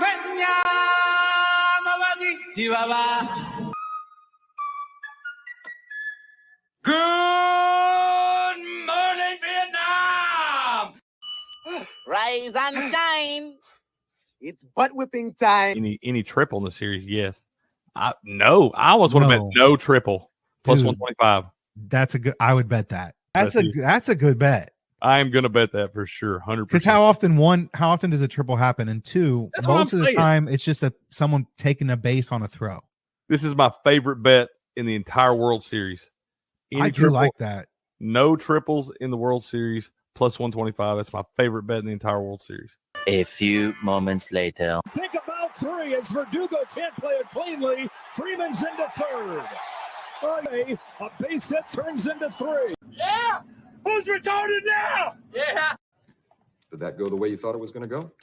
Good morning, Vietnam! Rise and shine. It's butt whipping time. Any triple in the series? Yes. No. I almost want to bet no triple plus Dude, 125. That's a good. I would bet that. That's a good bet. I am gonna bet that for sure, 100%. Because how often does a triple happen? And two, most of the time it's just someone taking a base on a throw. This is my favorite bet in the entire World Series. I do like that. No triples in the World Series plus 125. That's my favorite bet in the entire World Series. A few moments later. Think about three as Verdugo can't play it cleanly. Freeman's into third. A base hit turns into three. Yeah! Who's retarded now? Yeah! Did that go the way you thought it was going to go?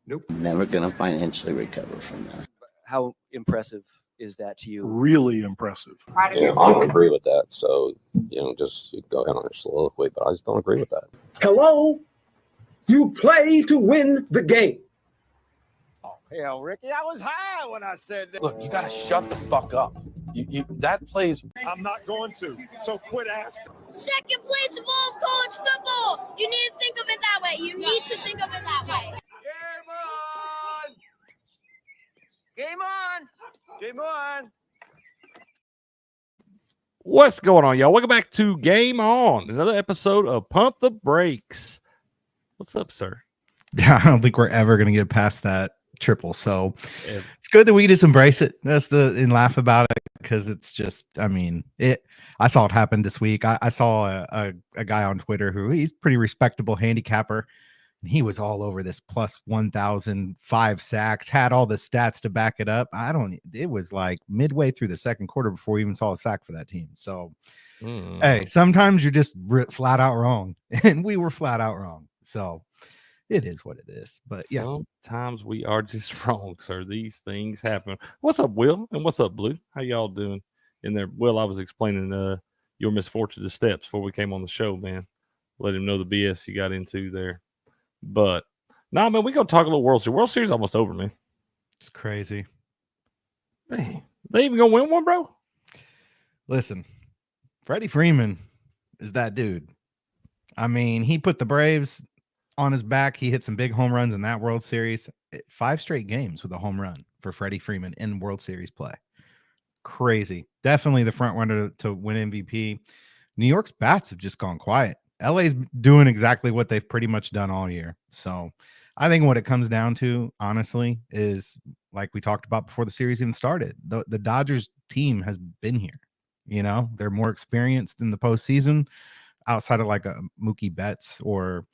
Nope. Never going to financially recover from that. How impressive is that to you? Really impressive. Yeah, I don't agree with that. So, just go ahead on your soliloquy, but I just don't agree with that. Hello? You play to win the game. Oh, hell, Ricky, I was high when I said that. Look, you got to shut the fuck up. That plays. I'm not going to, so quit asking. Second place of all of college football. You need to think of it that way. You need to think of it that way. Game on! Game on! Game on! What's going on, y'all? Welcome back to Game On, another episode of Pump the Brakes. What's up, sir? Yeah, I don't think we're ever going to get past that triple. So it's good that we just embrace it. And laugh about it because it's just, I saw it happen this week. I saw a guy on Twitter who he's pretty respectable handicapper. And he was all over this plus 1,005 sacks, had all the stats to back it up. It was like midway through the second quarter before we even saw a sack for that team. So, hey, sometimes you're just flat out wrong. And we were flat out wrong. So it is what it is. But yeah. Sometimes we are just wrong, sir. These things happen. What's up, Will? And what's up, Blue? How y'all doing in there? Will, I was explaining your misfortune to Steps before we came on the show, man. Let him know the BS you got into there. But man, we gonna talk a little World Series. World Series almost over, man. It's crazy. Man, they even gonna win one, bro? Listen, Freddie Freeman is that dude. He put the Braves on his back. He hit some big home runs in that World Series. 5 straight games with a home run for Freddie Freeman in World Series play. Crazy. Definitely the front runner to win MVP. New York's bats have just gone quiet. LA's doing exactly what they've pretty much done all year. So I think what it comes down to, honestly, is like we talked about before the series even started. The Dodgers team has been here. They're more experienced in the postseason outside of like a Mookie Betts or,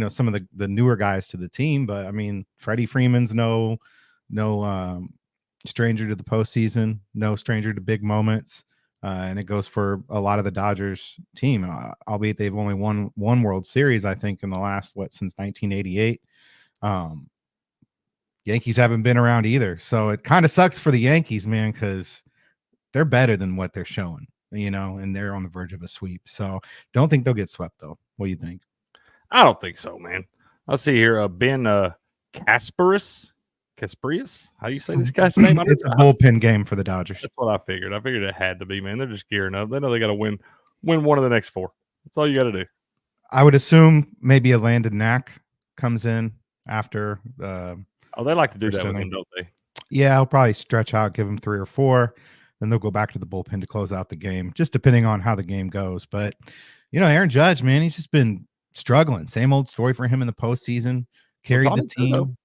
some of the newer guys to the team. But Freddie Freeman's no stranger to the postseason, no stranger to big moments. And it goes for a lot of the Dodgers team, albeit they've only won one World Series, I think, in the last, since 1988. Yankees haven't been around either. So it kind of sucks for the Yankees, man, because they're better than what they're showing, and they're on the verge of a sweep. So don't think they'll get swept, though. What do you think? I don't think so, man. Let's see here. Ben Casparis. How do you say this guy's name? It's a bullpen game for the Dodgers. That's what I figured. I figured it had to be, man. They're just gearing up. They know they got to win one of the next 4. That's all you got to do. I would assume maybe a Landon Knack comes in after. They like to do that with him, don't they? Yeah, I'll probably stretch out, give him 3 or 4. Then they'll go back to the bullpen to close out the game, just depending on how the game goes. But, Aaron Judge, man, he's just been struggling. Same old story for him in the postseason. Carried the team.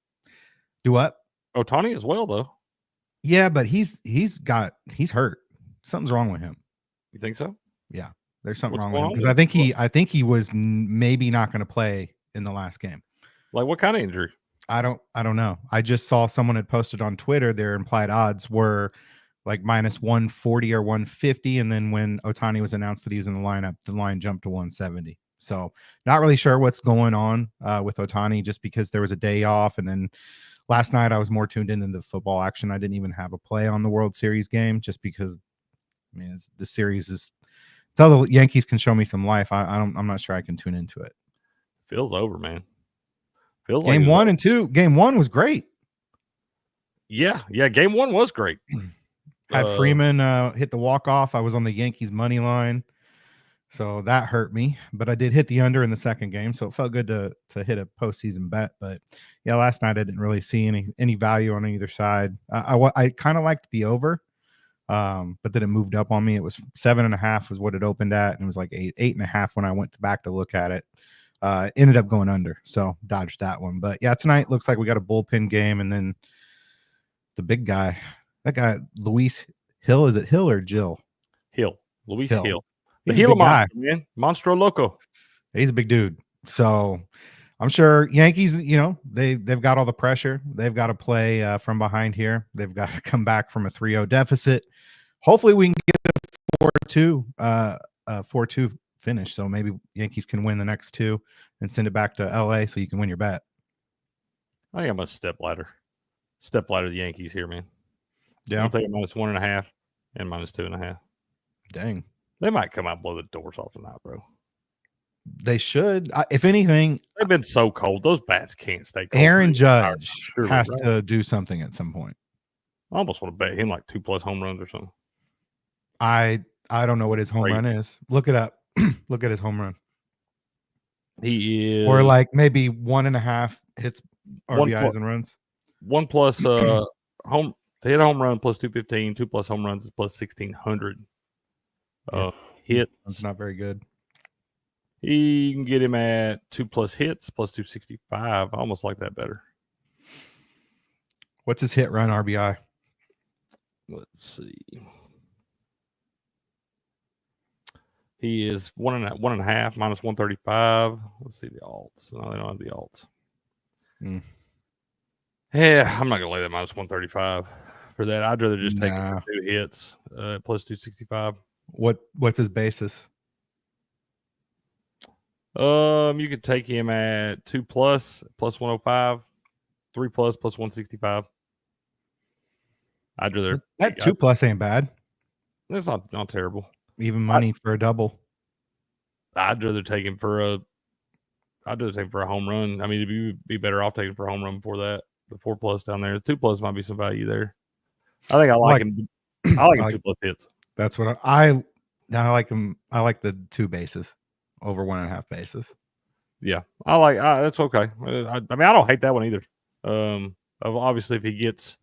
Do what? Ohtani as well, though. Yeah, but he's hurt. Something's wrong with him. You think so? Yeah, there's something wrong with him because I think he was maybe not going to play in the last game. Like what kind of injury? I don't know. I just saw someone had posted on Twitter their implied odds were like minus 140 or 150, and then when Ohtani was announced that he was in the lineup, the line jumped to 170. So not really sure what's going on with Ohtani, just because there was a day off, and then last night I was more tuned into the football action. I didn't even have a play on the World Series game just because, the series is until the Yankees can show me some life. I'm not sure I can tune into it. Feels over, man. Feels Game like one and two. Game one was great. Yeah. Game one was great. Had Freeman hit the walk-off. I was on the Yankees money line, so that hurt me. But I did hit the under in the second game, so it felt good to hit a postseason bet. But yeah, last night I didn't really see any value on either side. I kind of liked the over, but then it moved up on me. It was 7.5 was what it opened at, and it was like 8.5 when I went back to look at it. Ended up going under, so dodged that one. But yeah, tonight looks like we got a bullpen game, and then the big guy. That guy, Luis Hill, is it Hill or Jill? Hill. Luis Hill. The He's a Gila big guy. monster, man. Monstro Loco. He's a big dude. So I'm sure Yankees, they've got all the pressure. They've got to play from behind here. They've got to come back from a 3-0 deficit. Hopefully we can get a 4-2 finish. So maybe Yankees can win the next two and send it back to LA so you can win your bet. I think I'm going to step ladder the Yankees here, man. Yeah. I'm thinking -1.5 and -2.5. Dang. They might come out and blow the doors off tonight, bro. They should. If anything, they've been so cold. Those bats can't stay cold. Aaron Judge has to do something at some point. I almost want to bet him like 2+ home runs or something. I don't know what his home run is. Look it up. Look at his home run. He is, or like maybe 1.5 hits, RBIs and runs. 1+ home to hit a home run +215, 2+ home runs is +1600. Hits. That's not very good. You can get him at 2+ hits +265. I almost like that better. What's his hit run RBI? Let's see. He is 1.5 -135. Let's see the alts. No, they don't have the alts. Yeah, I'm not gonna lay that -135 for that. I'd rather just take him for 2 hits +265. What's his basis? You could take him at 2+ +105, 3+ +165. I'd rather that 2+ ain't bad. That's not terrible. Even money for a double. I'd rather take him for a home run. I mean, it'd be better off taking for a home run before that. The 4+ down there, the 2+ might be some value there. I think I like him. I like him 2+ hits. That's what I like him. I like the 2 bases over 1.5 bases. Yeah, I like. That's okay. I mean, I don't hate that one either. Obviously, if he gets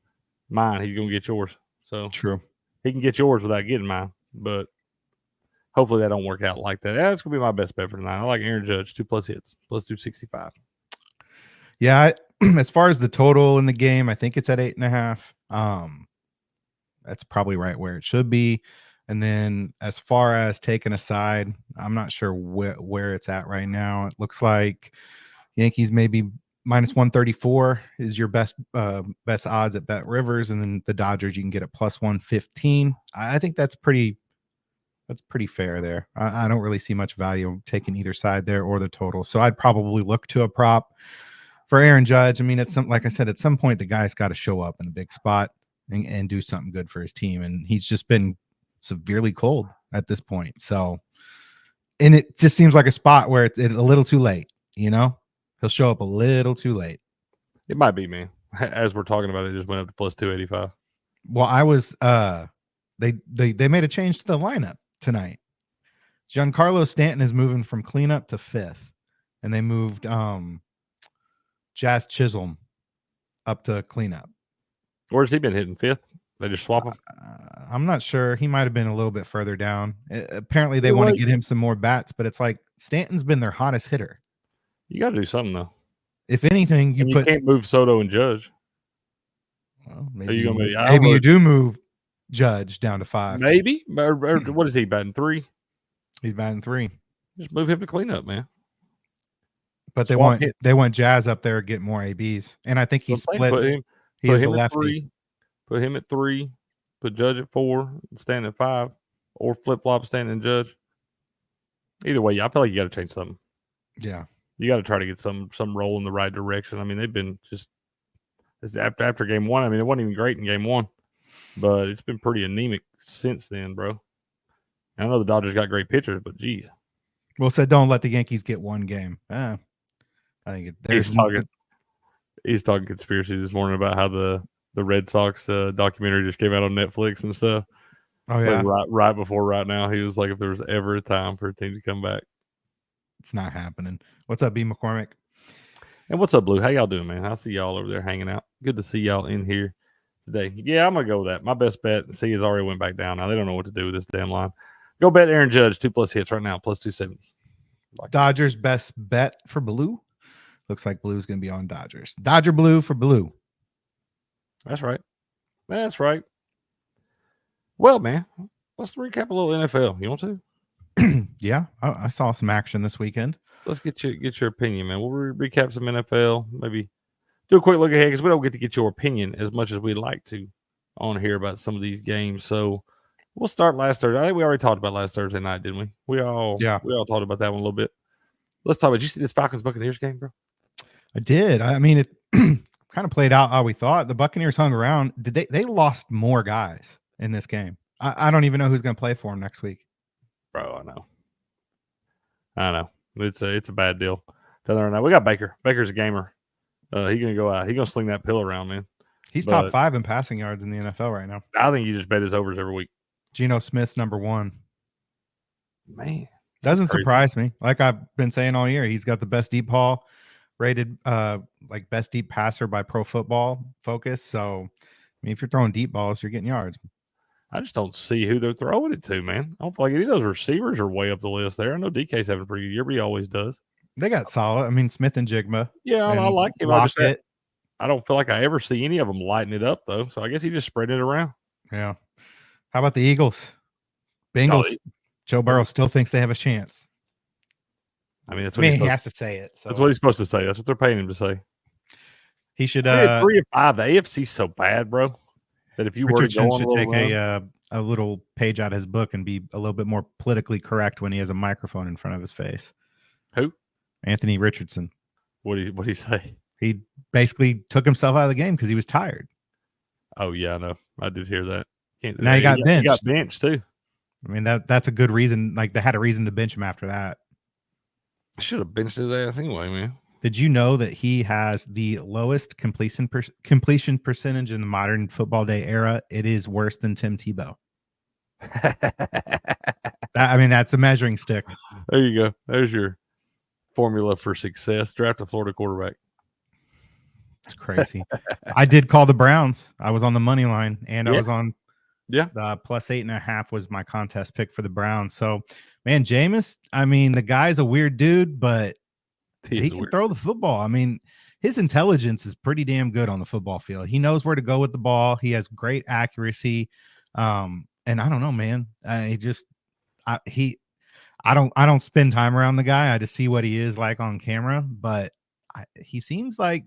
mine, he's gonna get yours. So true. He can get yours without getting mine, but hopefully that don't work out like that. That's gonna be my best bet for tonight. I like Aaron Judge 2+ hits +265. Yeah, as far as the total in the game, I think it's at 8.5. That's probably right where it should be. And then as far as taking a side, I'm not sure where it's at right now. It looks like Yankees maybe -134 is your best odds at Bet Rivers, and then the Dodgers you can get at +115. I think that's pretty fair there. I don't really see much value taking either side there or the total. So I'd probably look to a prop for Aaron Judge. I mean, like I said, at some point the guy's got to show up in a big spot and do something good for his team, and he's just been severely cold at this point. So, and it just seems like a spot where it's a little too late. He'll show up a little too late. It might be, man. As we're talking about it, just went up to +285. Well, I was they made a change to the lineup tonight. Giancarlo Stanton is moving from cleanup to 5th, and they moved Jazz Chisholm up to cleanup. Where's he been hitting? 5th? They just swap him? I'm not sure. He might have been a little bit further down. Apparently, they want to get him some more bats, but it's like Stanton's been their hottest hitter. You got to do something, though. If anything, you can't move Soto and Judge. Well, maybe you do move Judge down to 5. Maybe. Or what is he, batting 3? He's batting 3. Just move him to cleanup, man. But they want Jazz up there to get more ABs. And I think he splits. He's a lefty. Put him at 3. Put Judge at 4. Stand at 5. Or flip-flop Stand and Judge. Either way, I feel like you got to change something. Yeah. You got to try to get some roll in the right direction. I mean, they've been just after game 1. I mean, it wasn't even great in game 1, but it's been pretty anemic since then, bro. I know the Dodgers got great pitchers, but geez. Well, said don't let the Yankees get one game. I think He's talking conspiracy this morning about how the Red Sox documentary just came out on Netflix and stuff. Oh yeah, right before right now. He was like, if there was ever a time for a team to come back, it's not happening. What's up, B McCormick? And what's up, Blue? How y'all doing, man? I see y'all over there hanging out. Good to see y'all in here today. Yeah, I'm gonna go with that. My best bet. See, has already went back down. Now they don't know what to do with this damn line. Go bet Aaron Judge 2+ hits right now, plus 270. Dodgers best bet for Blue. Looks like Blue's gonna be on Dodgers. Dodger Blue for Blue. That's right. That's right. Well, man, let's recap a little NFL. You want to? Yeah, I saw some action this weekend. Let's get your opinion, man. We'll recap some NFL. Maybe do a quick look ahead because we don't get to get your opinion as much as we'd like to on here about some of these games. So we'll start last Thursday. I think we already talked about last Thursday night, didn't we? We all talked about that one a little bit. Let's talk about. Did you see this Falcons Buccaneers game, bro? I did. I mean, it kind of played out how we thought. The Buccaneers hung around. They lost more guys in this game. I don't even know who's going to play for them next week. Bro, I know. It's a bad deal. Now we got Baker. Baker's a gamer. He's gonna go out. He's gonna sling that pill around, man. He's top 5 in passing yards in the NFL right now. I think you just bet his overs every week. Geno Smith's number 1. Man, doesn't surprise me. Like I've been saying all year, he's got the best deep ball rated, like best deep passer by Pro Football Focus. So, I mean, if you're throwing deep balls, you're getting yards. I just don't see who they're throwing it to, man. I don't feel like any of those receivers are way up the list there. I know DK's having a pretty good year, but he always does. They got solid. I mean, Smith and Jigma. Yeah, I like him. I don't feel like I ever see any of them lighting it up, though. So I guess he just spread it around. Yeah. How about the Eagles? Bengals. Joe Burrow still thinks they have a chance. I mean, he has to say it. So. That's what he's supposed to say. That's what they're paying him to say. He should. 3 of 5. The AFC's so bad, bro. That if you Richardson were to go on should take a little page out of his book and be a little bit more politically correct when he has a microphone in front of his face. Who? Anthony Richardson. What did he say? He basically took himself out of the game because he was tired. Oh yeah, I know. I did hear that. Now he got benched. He got benched too. I mean that's a good reason. Like they had a reason to bench him after that. Should have benched his ass anyway, man. Did you know that he has the lowest completion percentage in the modern football day era? It is worse than Tim Tebow. That's a measuring stick. There you go. There's your formula for success. Draft a Florida quarterback. It's crazy. I did call the Browns. I was on the money line, and I was on. Yeah. The +8.5 was my contest pick for the Browns. So, man, Jameis. I mean, the guy's a weird dude, but he can throw the football. I mean, his intelligence is pretty damn good on the football field. He knows where to go with the ball. He has great accuracy. And I don't know, man. I don't spend time around the guy. I just see what he is like on camera, but he seems like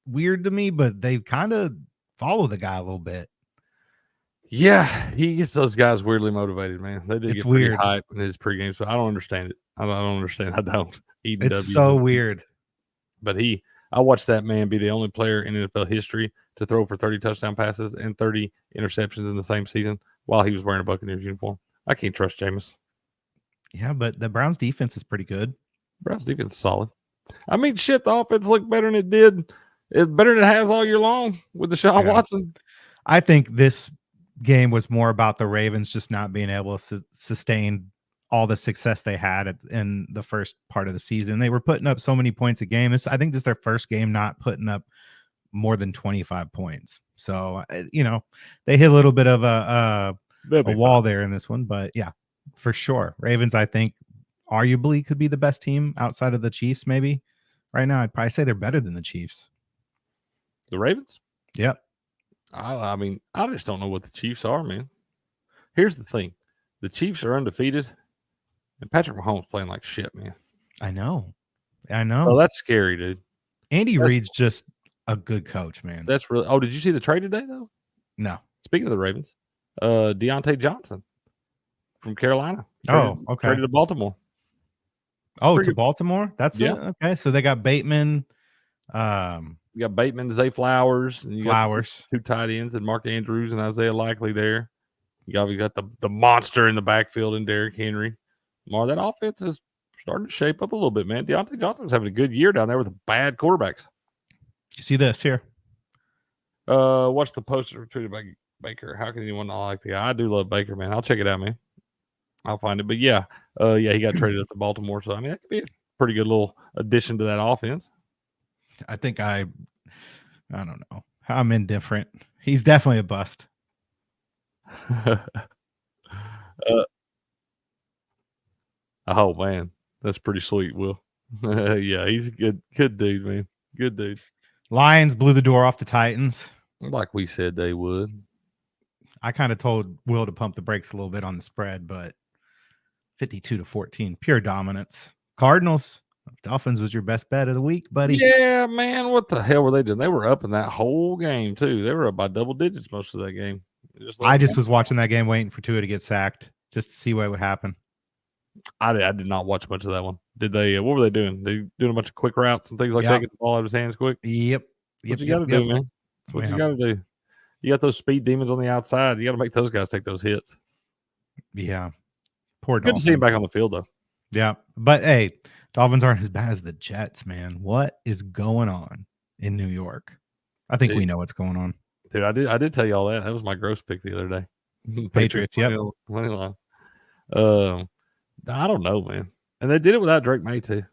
weird to me, but they kind of follow the guy a little bit. Yeah, he gets those guys weirdly motivated, man. They do get weird hype in his pregame, so I don't understand it. I don't understand. I don't. It's so weird. But I watched that man be the only player in NFL history to throw for 30 touchdown passes and 30 interceptions in the same season while he was wearing a Buccaneers uniform. I can't trust Jameis. Yeah, but the Browns defense is pretty good. Browns defense is solid. I mean, shit, the offense looked better than it did. It's better than it has all year long with Deshaun Watson. I think this game was more about the Ravens just not being able to sustain all the success they had in the first part of the season. They were putting up so many points a game. I think this is their first game not putting up more than 25 points. So, they hit a little bit of a wall there in this one. But, yeah, for sure. Ravens, I think, arguably could be the best team outside of the Chiefs maybe. Right now, I'd probably say they're better than the Chiefs. The Ravens? Yep. I mean, I just don't know what the Chiefs are, man. Here's the thing. The Chiefs are undefeated, and Patrick Mahomes playing like shit, man. I know. Oh, that's scary, dude. Andy Reid's just a good coach, man. That's really. Oh, did you see the trade today, though? No. Speaking of the Ravens, Deontay Johnson from Carolina. Okay. Traded to Baltimore. Oh, to Baltimore? That's it? Okay, so they got Bateman. You got Bateman, Zay Flowers, and you got two tight ends, and Mark Andrews and Isaiah Likely there. You got the monster in the backfield and Derrick Henry. That offense is starting to shape up a little bit, man. Deontay Johnson's having a good year down there with the bad quarterbacks. You see this here? Watch the poster tweeted by Baker. How can anyone not like the guy? I do love Baker, man. I'll check it out, man. I'll find it. But yeah, he got traded up to Baltimore. So I mean, that could be a pretty good little addition to that offense. I think I don't know. I'm indifferent. He's definitely a bust. Oh man, that's pretty sweet, Will. Yeah, he's a good dude, man. Good dude. Lions blew the door off the Titans. Like we said they would. I kind of told Will to pump the brakes a little bit on the spread, but 52-14, pure dominance. Cardinals, Dolphins was your best bet of the week, buddy. Yeah, man. What the hell were they doing? They were up in that whole game too. They were up by double digits most of that game. I just was watching that game, waiting for Tua to get sacked just to see what would happen. I did not watch much of that one. Did they? What were they doing? They doing a bunch of quick routes and things like that. Get the ball out of his hands quick. Yep. What you got to do, man? That's what you got to do. You got those speed demons on the outside. You got to make those guys take those hits. Yeah. Poor Good Dolphins. to see him back on the field, though. Yeah. But, hey, Dolphins aren't as bad as the Jets, man. What is going on in New York? I think we know what's going on. Dude, I did tell you all that. That was my gross pick the other day. Patriots, yep. Money line. I don't know, man. And they did it without Drake May, too.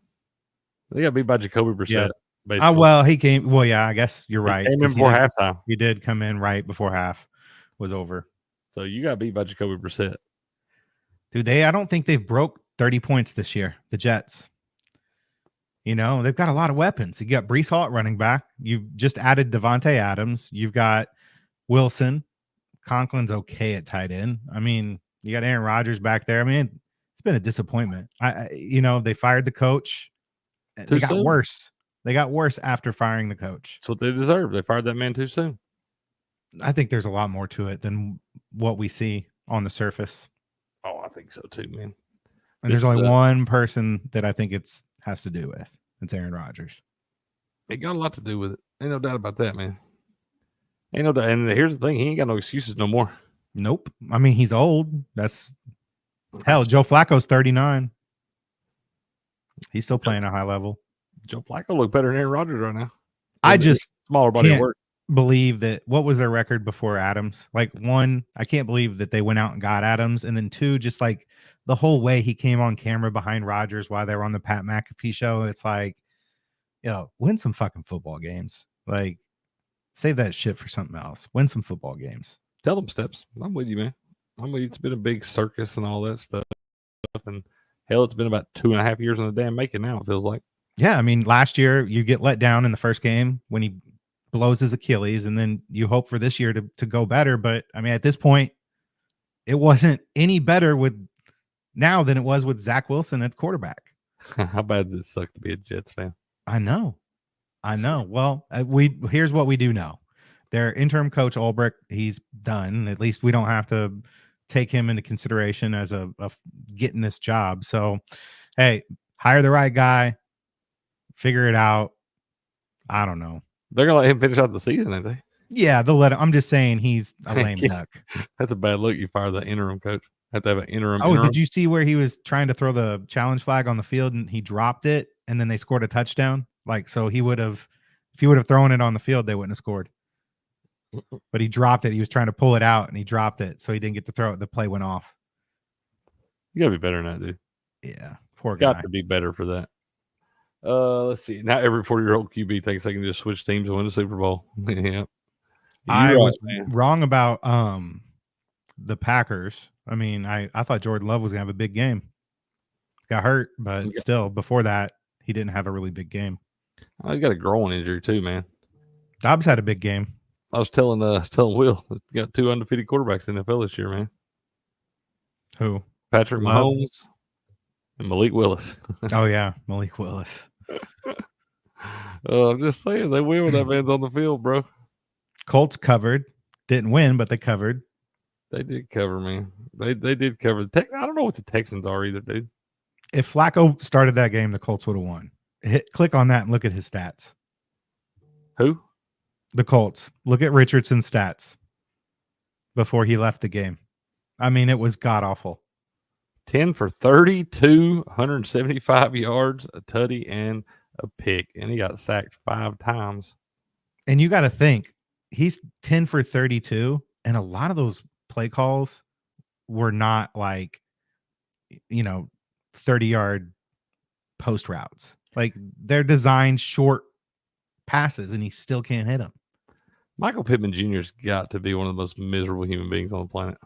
They got beat by Jacoby Brissett. Yeah. Well, he came. Well, yeah, I guess you're right. He came in before halftime. He did come in right before half was over. So you got beat by Jacoby Brissett. Dude, I don't think they've broke 30 points this year, the Jets. You know, they've got a lot of weapons. You got Breece Hall at running back. You've just added Devontae Adams. You've got Wilson. Conklin's okay at tight end. I mean, you got Aaron Rodgers back there. I mean, it's been a disappointment. They fired the coach. They got worse. They got worse after firing the coach. That's what they deserve. They fired that man too soon. I think there's a lot more to it than what we see on the surface. Oh, I think so too, man. And there's only one person that I think it's has to do with. It's Aaron Rodgers. It got a lot to do with it. Ain't no doubt about that, man. Ain't no doubt. And here's the thing: he ain't got no excuses no more. Nope. I mean, he's old. That's hell. Joe Flacco's 39. He's still playing a high level. Joe Flacco look better than Aaron Rodgers right now. I just smaller body of work. Believe that. What was their record before Adams? Like, one, I can't believe that they went out and got Adams, and then two, just like the whole way he came on camera behind Rodgers while they were on the Pat McAfee show. It's like, win some fucking football games. Like, save that shit for something else. Win some football games. Tell them, Steps. I'm with you, man. I'm with you. It's been a big circus and all that stuff, and hell, it's been about 2.5 years in the damn making now. It feels like. Yeah, I mean, last year you get let down in the first game when he blows his Achilles, and then you hope for this year to go better. But I mean, at this point, it wasn't any better with now than it was with Zach Wilson at quarterback. How bad does it suck to be a Jets fan? I know. Well, here's what we do know: their interim coach Ulbrich, he's done. At least we don't have to take him into consideration as a getting this job. So, hey, hire the right guy. Figure it out. I don't know. They're gonna let him finish out the season, ain't they? Yeah, they'll let him. I'm just saying he's a lame duck. That's a bad look. You fire the interim coach. Have to have an interim. Did you see where he was trying to throw the challenge flag on the field and he dropped it and then they scored a touchdown? Like, so if he would have thrown it on the field, they wouldn't have scored. But he dropped it. He was trying to pull it out and he dropped it, so he didn't get to throw it. The play went off. You gotta be better than that, dude. Yeah, poor guy. Got to be better for that. Let's see. Now every 40-year-old QB thinks they can just switch teams and win the Super Bowl. Yeah. I was wrong about the Packers. I mean, I thought Jordan Love was gonna have a big game. Got hurt, but still, before that, he didn't have a really big game. He got a groin injury too, man. Dobbs had a big game. I was telling Will, we got 2 undefeated quarterbacks in the NFL this year, man. Who? Patrick Mahomes and Malik Willis. Oh yeah, Malik Willis. I'm just saying, they win when that man's on the field, bro. Colts covered. Didn't win, but they covered. They did cover, man. They did cover. I don't know what the Texans are either, dude. If Flacco started that game, the Colts would have won. Click on that and look at his stats. Who? The Colts. Look at Richardson's stats before he left the game. I mean, it was god-awful. 10 for 32, 175 yards, a tutty, and a pick. And he got sacked 5 times. And you got to think he's 10 for 32, and a lot of those play calls were not like, 30-yard post routes. Like they're designed short passes, and he still can't hit them. Michael Pittman Jr.'s got to be one of the most miserable human beings on the planet.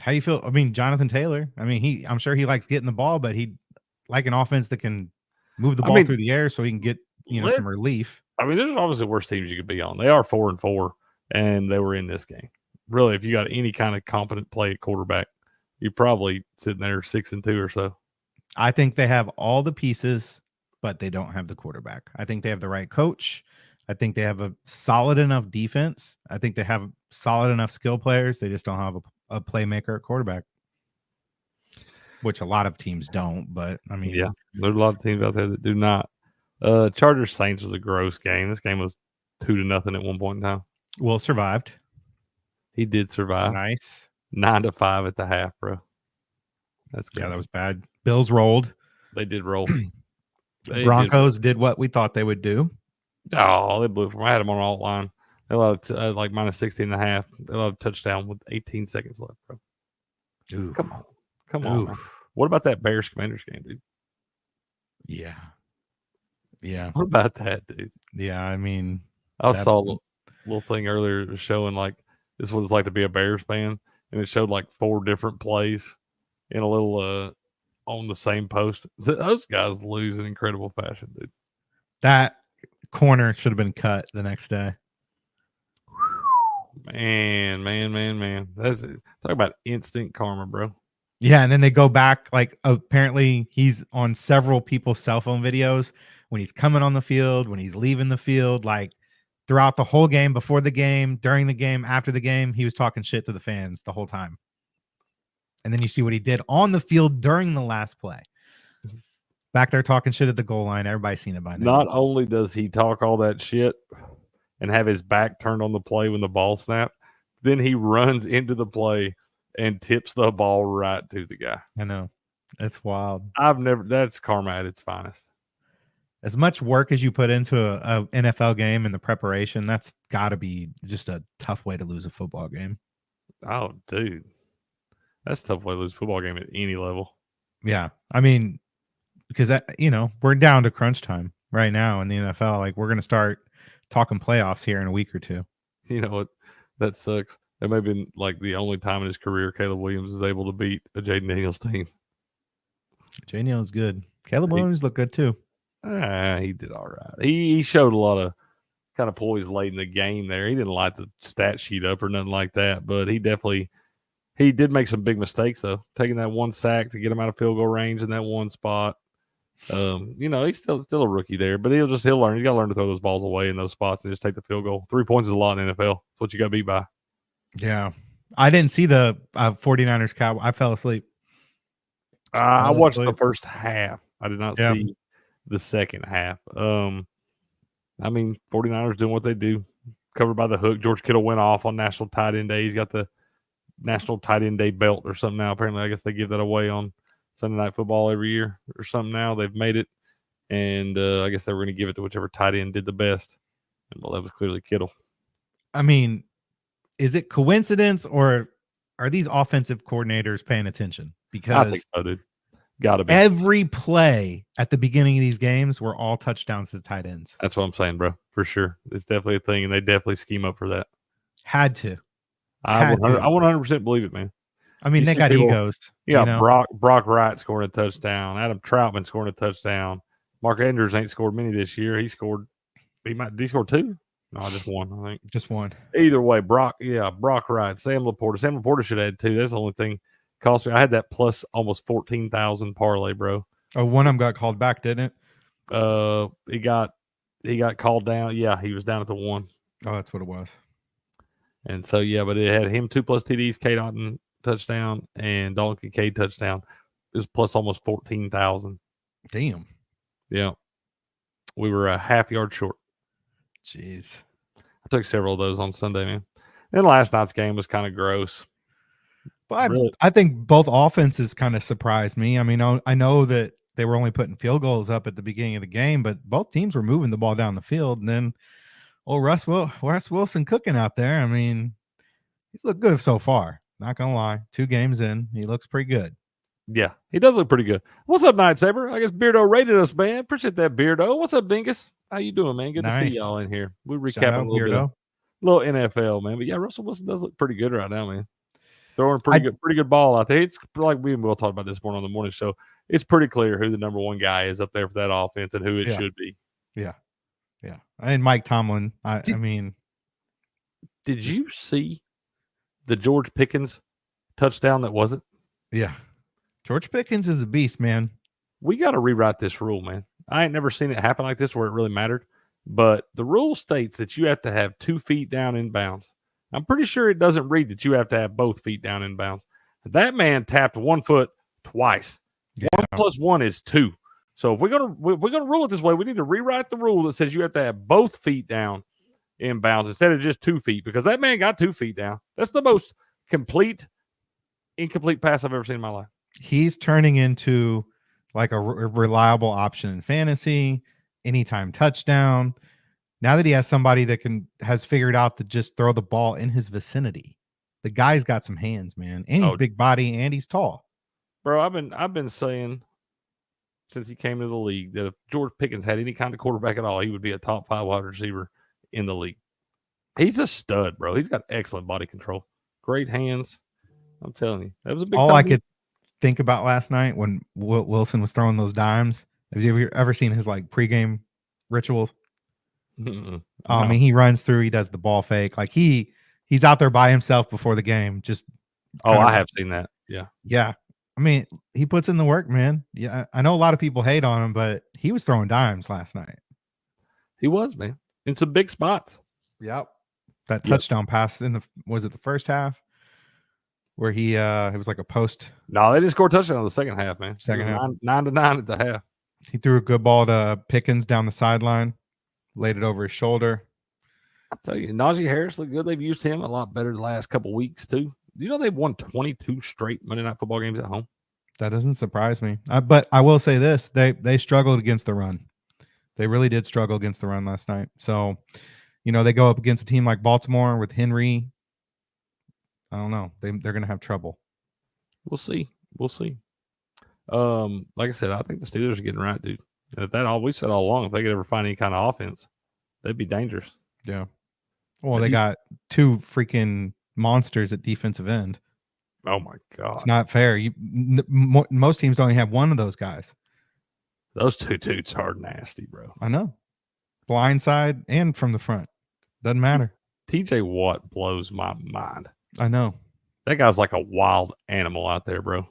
How you feel? I mean, Jonathan Taylor. I mean, I'm sure he likes getting the ball, but he like an offense that can move the ball through the air so he can get some relief. I mean, there's obviously worse teams you could be on. They are 4-4, and they were in this game. Really, if you got any kind of competent play at quarterback, you're probably sitting there 6-2 or so. I think they have all the pieces, but they don't have the quarterback. I think they have the right coach. I think they have a solid enough defense. I think they have solid enough skill players. They just don't have a playmaker at quarterback, which a lot of teams don't. But I mean, yeah, there's a lot of teams out there that do not. Chargers Saints was a gross game. This game was 2-0 at one point in time. Will survived. He did survive. Nice. 9-5 at the half, bro. That's good. Yeah, that was bad. Bills rolled. They did roll. Broncos did what we thought they would do. Oh, they blew from. I had them on alt line. They allowed like minus 16.5. They allowed a touchdown with 18 seconds left, bro. Ooh. Come on. Man. What about that Bears Commanders game, dude? Yeah. What about that, dude? Yeah, I mean, I saw a little thing earlier showing like this is what it's like to be a Bears fan, and it showed like 4 different plays in a little on the same post. Those guys lose in incredible fashion, dude. That corner should have been cut the next day. Man. That's it. Talk about instant karma, bro. Yeah, and then they go back. Like apparently he's on several people's cell phone videos when he's coming on the field, when he's leaving the field, like throughout the whole game, before the game, during the game, after the game, he was talking shit to the fans the whole time. And then you see what he did on the field during the last play. Back there talking shit at the goal line. Everybody's seen it by now. Not only does he talk all that shit and have his back turned on the play when the ball snapped, then he runs into the play and tips the ball right to the guy. I know. That's wild. That's karma at its finest. As much work as you put into a NFL game and the preparation, that's got to be just a tough way to lose a football game. Oh, dude. That's a tough way to lose a football game at any level. Yeah. I mean, because, we're down to crunch time right now in the NFL. Like, we're going to start talking playoffs here in a week or two. You know what? That sucks. That may have been like the only time in his career Caleb Williams is able to beat a Jaden Daniels team. Jaden Daniels good. Caleb Williams looked good too. He did all right. He showed a lot of kind of poise late in the game there. He didn't light the stat sheet up or nothing like that, but he did make some big mistakes though. Taking that one sack to get him out of field goal range in that one spot. He's still a rookie there, but he'll learn. He's got to learn to throw those balls away in those spots and just take the field goal. 3 points is a lot in the NFL. That's what you got to beat by. Yeah. I didn't see the 49ers Cowboys. I fell asleep. I watched the first half. I did not see the second half. 49ers doing what they do. Covered by the hook. George Kittle went off on National Tight End Day. He's got the National Tight End Day belt or something now. Apparently, I guess they give that away on Sunday Night Football every year or something now. They've made it. And I guess they were going to give it to whichever tight end did the best. And, well, that was clearly Kittle. I mean, is it coincidence or are these offensive coordinators paying attention? Because I think so, dude. Got to be. Every play at the beginning of these games were all touchdowns to the tight ends. That's what I'm saying, bro. For sure. It's definitely a thing, and they definitely scheme up for that. Had to. I 100% believe it, man. I mean, they got egos. Yeah, Brock Wright scoring a touchdown. Adam Troutman scoring a touchdown. Mark Andrews ain't scored many this year. Did he score 2? No, just one, I think. Just one. Either way, Brock Wright, Sam Laporta. Sam Laporta should have had 2. That's the only thing cost me. I had that plus almost 14,000 parlay, bro. Oh, one of them got called back, didn't it? He got called down. Yeah, he was down at the 1. Oh, that's what it was. And so, yeah, but it had him 2+ TDs, K. Dotton touchdown, and Dalton Kincaid touchdown. It was plus almost 14,000. Damn. Yeah. We were a half yard short. Jeez. I took several of those on Sunday, man. Then last night's game was kind of gross. But I think both offenses kind of surprised me. I mean, I know that they were only putting field goals up at the beginning of the game, but both teams were moving the ball down the field. And then Oh, Russ Wilson cooking out there. I mean, he's looked good so far. Not gonna lie. 2 games in, he looks pretty good. Yeah, he does look pretty good. What's up, Night Saber? I guess Beardo rated us, man. Appreciate that, Beardo. What's up, Dingus? How you doing, man? Good to see y'all in here. We're recapping a little NFL, man. But yeah, Russell Wilson does look pretty good right now, man. Throwing a pretty good ball out there. It's like we'll talk about this morning on the morning show. It's pretty clear who the number one guy is up there for that offense and who it should be. Yeah. And Mike Tomlin. I mean, did you see the George Pickens touchdown that wasn't? Yeah. George Pickens is a beast, man. We got to rewrite this rule, man. I ain't never seen it happen like this where it really mattered. But the rule states that you have to have 2 feet down in bounds. I'm pretty sure it doesn't read that you have to have both feet down in bounds. That man tapped 1 foot twice. Yeah. 1 plus 1 is 2. So if we're gonna rule it this way, we need to rewrite the rule that says you have to have both feet down in bounds instead of just 2 feet, because that man got 2 feet down. That's the most incomplete pass I've ever seen in my life. He's turning into like a reliable option in fantasy, anytime touchdown. Now that he has somebody that has figured out to just throw the ball in his vicinity. The guy's got some hands, man. And he's big body and he's tall. Bro, I've been saying since he came to the league that if George Pickens had any kind of quarterback at all, he would be a top 5 wide receiver in the league. He's a stud, bro. He's got excellent body control. Great hands. I'm telling you. That was a big all I could think about last night when Wilson was throwing those dimes. Have you ever seen his like pregame rituals? No. I mean, he runs through, he does the ball fake. Like he's out there by himself before the game. Just I have seen that. Yeah. Yeah. I mean, he puts in the work, man. Yeah. I know a lot of people hate on him, but he was throwing dimes last night. He was, man. In some big spots. Yep. That touchdown pass was it the first half? Where he it was like a post. No, they didn't score a touchdown in the second half, man. Second half. 9-9 at the half. He threw a good ball to Pickens down the sideline, laid it over his shoulder. I'll tell you, Najee Harris looked good. They've used him a lot better the last couple weeks, too. You know they've won 22 straight Monday Night Football games at home? That doesn't surprise me. But I will say this. They struggled against the run. They really did struggle against the run last night. So, they go up against a team like Baltimore with Henry. I don't know. They're going to have trouble. We'll see. Like I said, I think the Steelers are getting right, dude. And we said all along, if they could ever find any kind of offense, they'd be dangerous. Yeah. Well, they got 2 freaking monsters at defensive end. Oh my God. It's not fair. Most teams don't even have one of those guys. Those 2 dudes are nasty, bro. I know. Blindside and from the front. Doesn't matter. TJ Watt blows my mind. I know. That guy's like a wild animal out there, bro.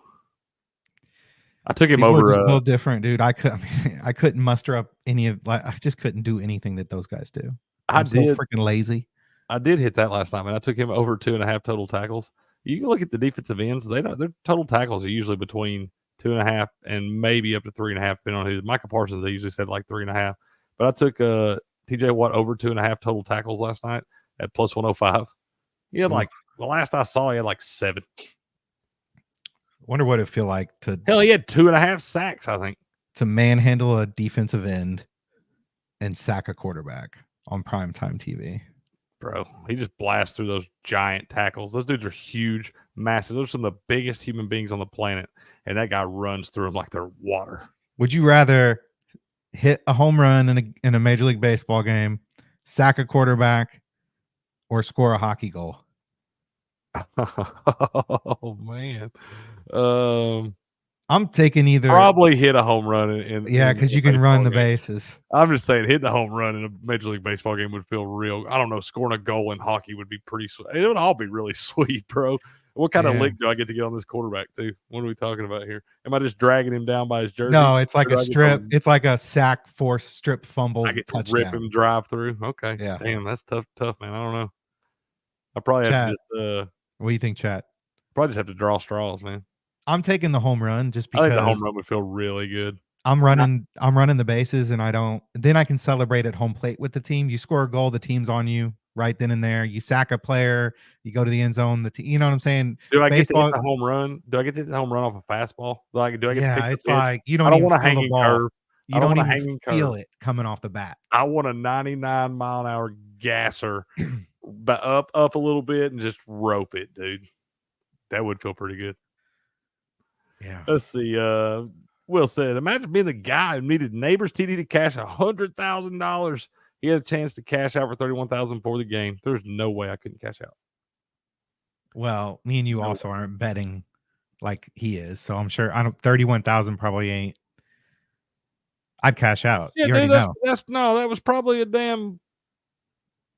I took him over. A little different, dude. I couldn't muster up I just couldn't do anything that those guys do. I'm so freaking lazy. I did hit that last night, man. I took him over 2.5 total tackles. You can look at the defensive ends. Their total tackles are usually between 2.5 and maybe up to 3.5, depending on who. Michael Parsons, they usually said like 3.5. But I took TJ Watt over 2.5 total tackles last night at plus 105. He had the last I saw, he had like 7. Wonder what it'd feel like to. Hell, he had 2.5 sacks, I think. To manhandle a defensive end and sack a quarterback on primetime TV. Bro, he just blasts through those giant tackles. Those dudes are huge, massive. Those are some of the biggest human beings on the planet. And that guy runs through them like they're water. Would you rather hit a home run in a Major League Baseball game, sack a quarterback, or score a hockey goal? Oh, man. I'm taking either. Probably hit a home run. Because you can run the bases. I'm just saying, hitting a home run in a Major League Baseball game would feel real. I don't know. Scoring a goal in hockey would be pretty sweet. It would all be really sweet, bro. What kind of lick do I get to get on this quarterback, too? What are we talking about here? Am I just dragging him down by his jersey? No, it's like a strip. It's like a sack, force, strip, fumble, I get touchdown. to rip him, drive through. Okay. Yeah. Damn, that's tough, man. I don't know. I probably have to just. What do you think, chat? Probably just have to draw straws, man. I'm taking the home run just because I think the home run would feel really good. I'm running the bases, and then I can celebrate at home plate with the team. You score a goal, the team's on you right then and there. You sack a player, you go to the end zone. You know what I'm saying? Do I get to hit the home run? Do I get to hit the home run off a fastball? Do I get to it's like you don't even feel the ball. Curve. You don't even feel it coming off the bat. I want a 99 mile an hour gasser up a little bit and just rope it, dude. That would feel pretty good. Yeah. Let's see. Will said, imagine being the guy who needed neighbor's TD to cash $100,000. He had a chance to cash out for $31,000 for the game. There's no way I couldn't cash out. Well, me and you also aren't betting like he is, so I'm sure 31,000 probably ain't. I'd cash out. Yeah, you dude, already know. that was probably a damn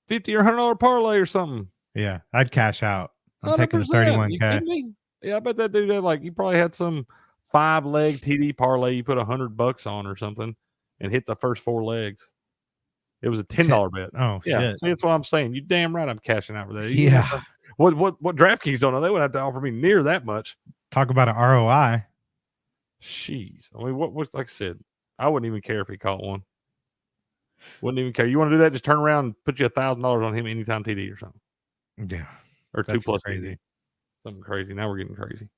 $50 or $100 parlay or something. Yeah, I'd cash out. I'm 100%. taking the 31K. You kidding me? Yeah, I bet that dude had he probably had some 5-leg TD parlay you put $100 on or something and hit the first 4 legs. It was a $10 bet. Oh, yeah. shit. See, that's what I'm saying. You damn right I'm cashing out for that. Yeah. What DraftKings don't know, they would have to offer me near that much. Talk about an ROI. Jeez. I mean, what like I said, I wouldn't even care if he caught one. Wouldn't even care. You want to do that? Just turn around and put you $1,000 on him anytime TD or something. Yeah. Or That's 2+ crazy. TD. Something crazy. Now we're getting crazy.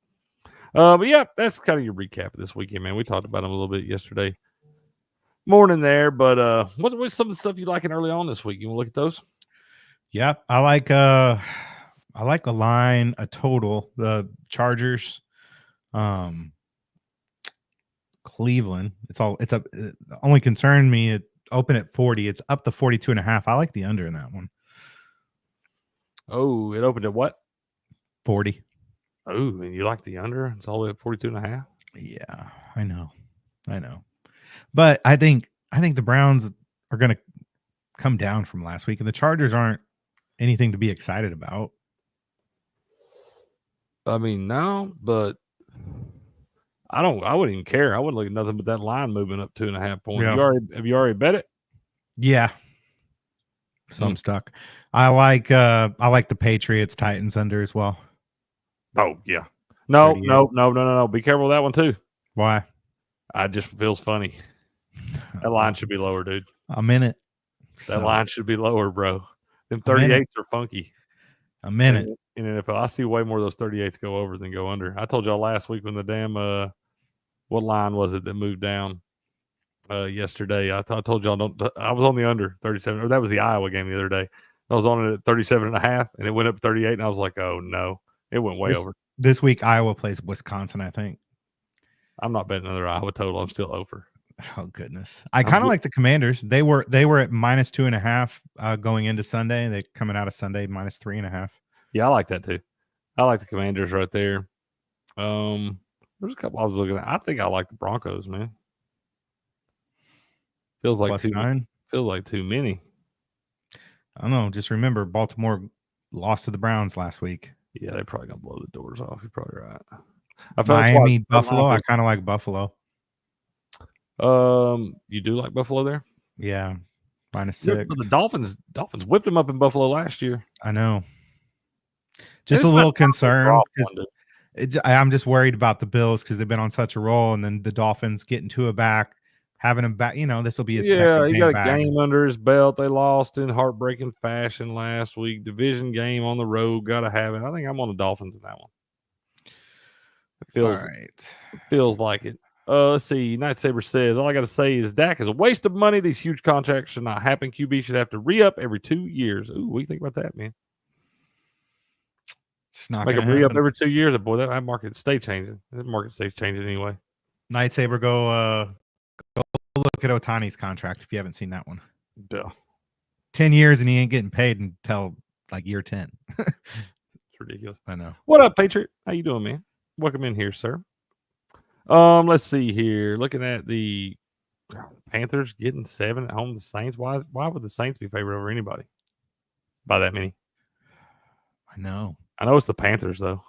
But yeah, that's kind of your recap of this weekend, man. We talked about him a little bit yesterday morning there, but what's some of the stuff you liking early on this week? You want to look at those? Yeah, I like a line, a total. The Chargers, Cleveland. It's up. It only concerned me. It opened at 40. It's up to 42.5. I like the under in that one. Oh, it opened at what? 40. Oh, and you like the under? It's all the way at 42.5. Yeah, I know. But I think the Browns are going to come down from last week, and the Chargers aren't anything to be excited about. I mean, no, but I wouldn't even care. I wouldn't look at nothing but that line moving up 2.5 points. Yeah. Have you already bet it? Yeah. So I'm stuck. I like the Patriots Titans under as well. Oh yeah. No. 38. Be careful with that one too. Why? It just feels funny. That line should be lower, dude. I'm in it. That line should be lower, bro. Them 38s are funky. I'm in it. In NFL, I see way more of those 38s go over than go under. I told y'all last week when the damn what line was it that moved down yesterday? I told y'all I was on the under 37, or that was the Iowa game the other day. I was on it at 37.5, and it went up 38, and I was like, oh no, it went way over. This week Iowa plays Wisconsin, I think. I'm not betting another Iowa total. I'm still over. Oh goodness, I kind of like the Commanders. They were at -2.5 going into Sunday. They coming out of Sunday -3.5. Yeah, I like that too. I like the Commanders right there. There's a couple I was looking at. I think I like the Broncos, man. Feels like +9. Feels like too many. I don't know. Just remember, Baltimore lost to the Browns last week. Yeah, they're probably gonna blow the doors off. You're probably right. Miami, Buffalo. I kind of like Buffalo. You do like Buffalo there? Yeah, -6. Yeah, but the Dolphins whipped them up in Buffalo last year. I know. Just a little concerned because I'm just worried about the Bills because they've been on such a roll, and then the Dolphins getting Tua back, having him back. This will be his second he got back. a game under his belt. They lost in heartbreaking fashion last week. Division game on the road, gotta have it. I think I'm on the Dolphins in that one. It feels like it. Let's see. Night Saber says, all I got to say is Dak is a waste of money. These huge contracts should not happen. QB should have to re-up every 2 years. Ooh, what do you think about that, man? It's not make going a re-up happen. every 2 years. Boy, that market stays changing. That market stays changing anyway. Night Saber, go look at Otani's contract if you haven't seen that one. Yeah. 10 years and he ain't getting paid until like year 10. It's ridiculous. I know. What up, Patriot? How you doing, man? Welcome in here, sir. Let's see here. Looking at the Panthers getting 7 at home. The Saints. Why would the Saints be favored over anybody by that many? I know it's the Panthers though.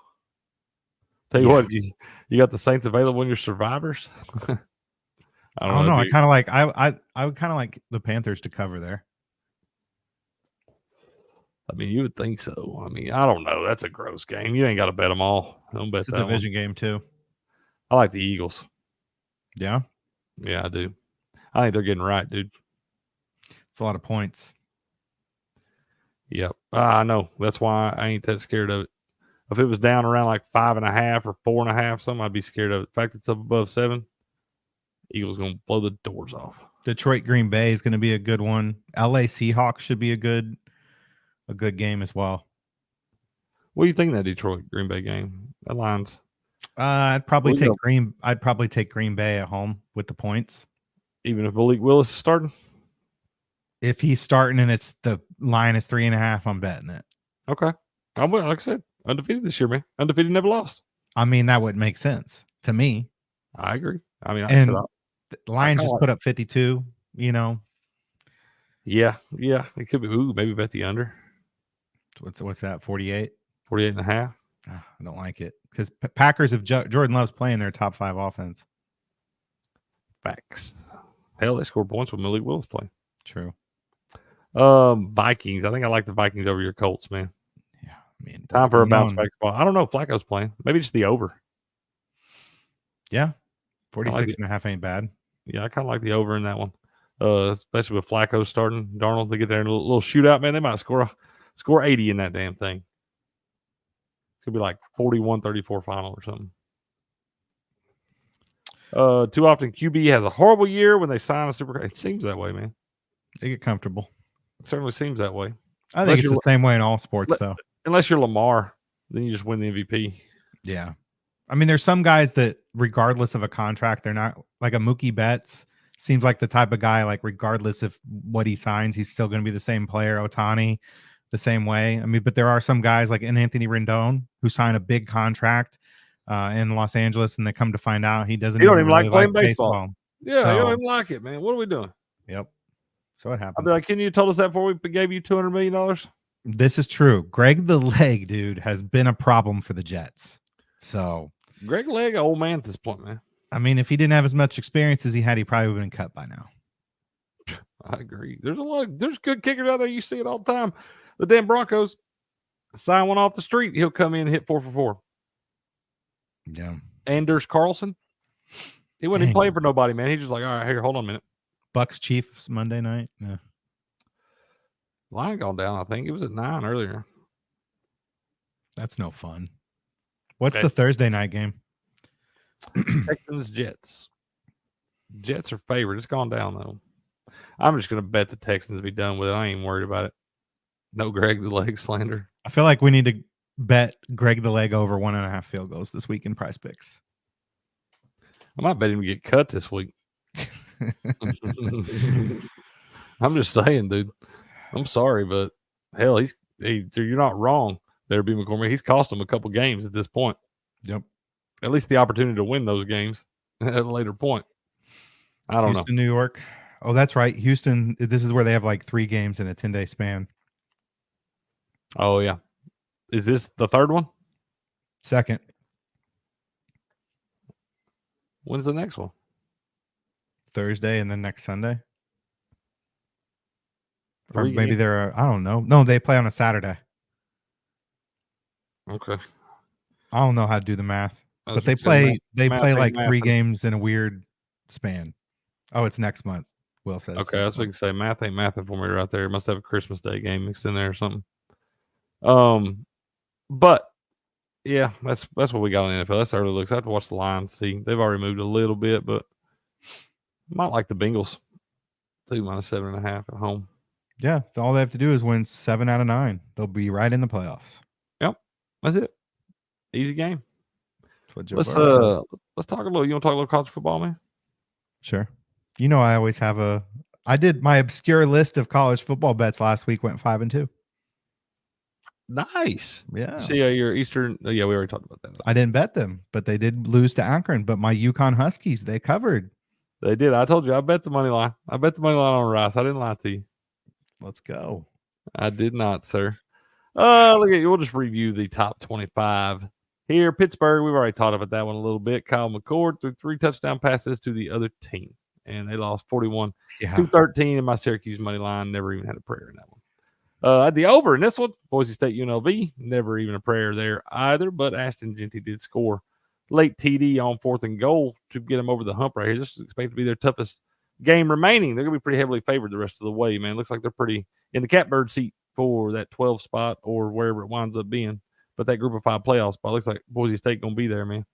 Tell you what, you got the Saints available in your survivors. I don't know. I kind of like I would kind of like the Panthers to cover there. I mean, you would think so. I mean, I don't know. That's a gross game. You ain't got to bet them all. Don't bet it's a that division one. game too. I like the Eagles. Yeah? Yeah, I do. I think they're getting right, dude. It's a lot of points. Yep. I know. That's why I ain't that scared of it. If it was down around like 5.5 or 4.5, something, I'd be scared of it. The fact it's up above 7, Eagles going to blow the doors off. Detroit Green Bay is going to be a good one. LA Seahawks should be a good a good game as well. What do you think of that Detroit Green Bay game? That line's. I'd probably take Green Bay at home with the points. Even if Malik Willis is starting? If he's starting and it's the line is 3.5, I'm betting it. Okay. Like I said, undefeated this year, man. Undefeated, never lost. I mean, that would make sense to me. I agree. I mean, the Lions just put up 52, you know. Yeah. It could be, maybe bet the under. What's that, 48? 48.5. I don't like it because Packers, if Jordan Love's playing, their top 5 offense. Facts. Hell, they scored points with Malik Willis playing. True. Vikings. I think I like the Vikings over your Colts, man. Yeah. I mean, time for a bounce back spot. I don't know if Flacco's playing. Maybe just the over. Yeah. 46.5 ain't bad. Yeah, I kind of like the over in that one. Especially with Flacco starting. Darnold, they get there in a little shootout, man. They might score 80 in that damn thing. It's going to be like 41-34 final or something. Too often QB has a horrible year when they sign a super. It seems that way, man. They get comfortable. It certainly seems that way. I think it's the same way in all sports, though. Unless you're Lamar, then you just win the MVP. Yeah. I mean, there's some guys that, regardless of a contract, they're not like a Mookie Betts. Seems like the type of guy, like, regardless of what he signs, he's still going to be the same player. Ohtani, the same way. I mean, but there are some guys like Anthony Rendon who sign a big contract in Los Angeles, and they come to find out he doesn't even like really playing baseball. Yeah, so, you don't even like it, man. What are we doing? Yep. So what happens? I'll be like, can you told us that before we gave you $200 million? This is true. Greg the Leg, dude, has been a problem for the Jets. So Greg Leg, old man at this point, man. I mean, if he didn't have as much experience as he had, he probably would have been cut by now. I agree. There's good kickers out there. You see it all the time. The damn Broncos sign one off the street. He'll come in and hit 4 for 4. Yeah. Anders Carlson. He wasn't even playing for nobody, man. He's just like, all right, here, hold on a minute. Bucks Chiefs Monday night. Yeah. Line gone down, I think. It was at 9 earlier. That's no fun. What's the Thursday night game? Texans Jets. Jets are favored. It's gone down, though. I'm just going to bet the Texans be done with it. I ain't worried about it. No Greg the Leg slander. I feel like we need to bet Greg the Leg over 1.5 field goals this week in Prize Picks. I might bet him to get cut this week. I'm just saying, dude. I'm sorry, but hell, you're not wrong there, B. McCormick. He's cost him a couple games at this point. Yep. At least the opportunity to win those games at a later point. I don't know. Houston, New York. Oh, that's right. Houston, this is where they have like 3 games in a 10-day span. Oh, yeah. Is this the third one? Second. When's the next one? Thursday and then next Sunday. Or 3 maybe games? they're, I don't know. No, they play on a Saturday. Okay. I don't know how to do the math. But they play like 3 games in a weird span. Oh, it's next month. Will says. Okay, I was going to say math ain't mathing for me right there. Must have a Christmas Day game mixed in there or something. But yeah, that's what we got on the NFL. That's early looks. I have to watch the lines. See, they've already moved a little bit, but might like the Bengals. 2 minus 7.5 at home. Yeah, all they have to do is win 7 out of 9. They'll be right in the playoffs. Yep, that's it. Easy game. Let's talk a little. You want to talk a little college football, man? Sure. You know, I always have I did my obscure list of college football bets last week. Went 5-2. Nice. Yeah. See, your Eastern. Yeah, we already talked about that. I didn't bet them, but they did lose to Akron. But my UConn Huskies, they covered. They did. I told you. I bet the money line. I bet the money line on Rice. I didn't lie to you. Let's go. I did not, sir. Look at you. We'll just review the top 25 here. Pittsburgh. We've already talked about that one a little bit. Kyle McCord threw 3 touchdown passes to the other team, and they lost 41-13. And my Syracuse money line never even had a prayer in that one. The over in this one, Boise State UNLV, never even a prayer there either. But Ashton Genty did score late TD on 4th and goal to get them over the hump right here. This is expected to be their toughest game remaining. They're going to be pretty heavily favored the rest of the way, man. Looks like they're pretty in the catbird seat for that 12 spot or wherever it winds up being. But that group of 5 playoff spot looks like Boise State going to be there, man.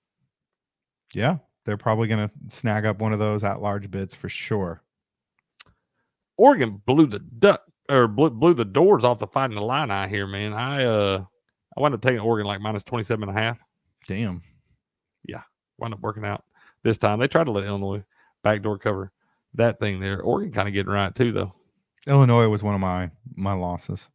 Yeah, they're probably going to snag up one of those at-large bids for sure. Oregon blew the duck or blew the doors off the Fighting Illini here, man. I wound up taking Oregon like minus 27.5. Damn. Yeah, wound up working out this time. They tried to let Illinois backdoor cover that thing there. Oregon kind of getting right too, though. Illinois was one of my losses.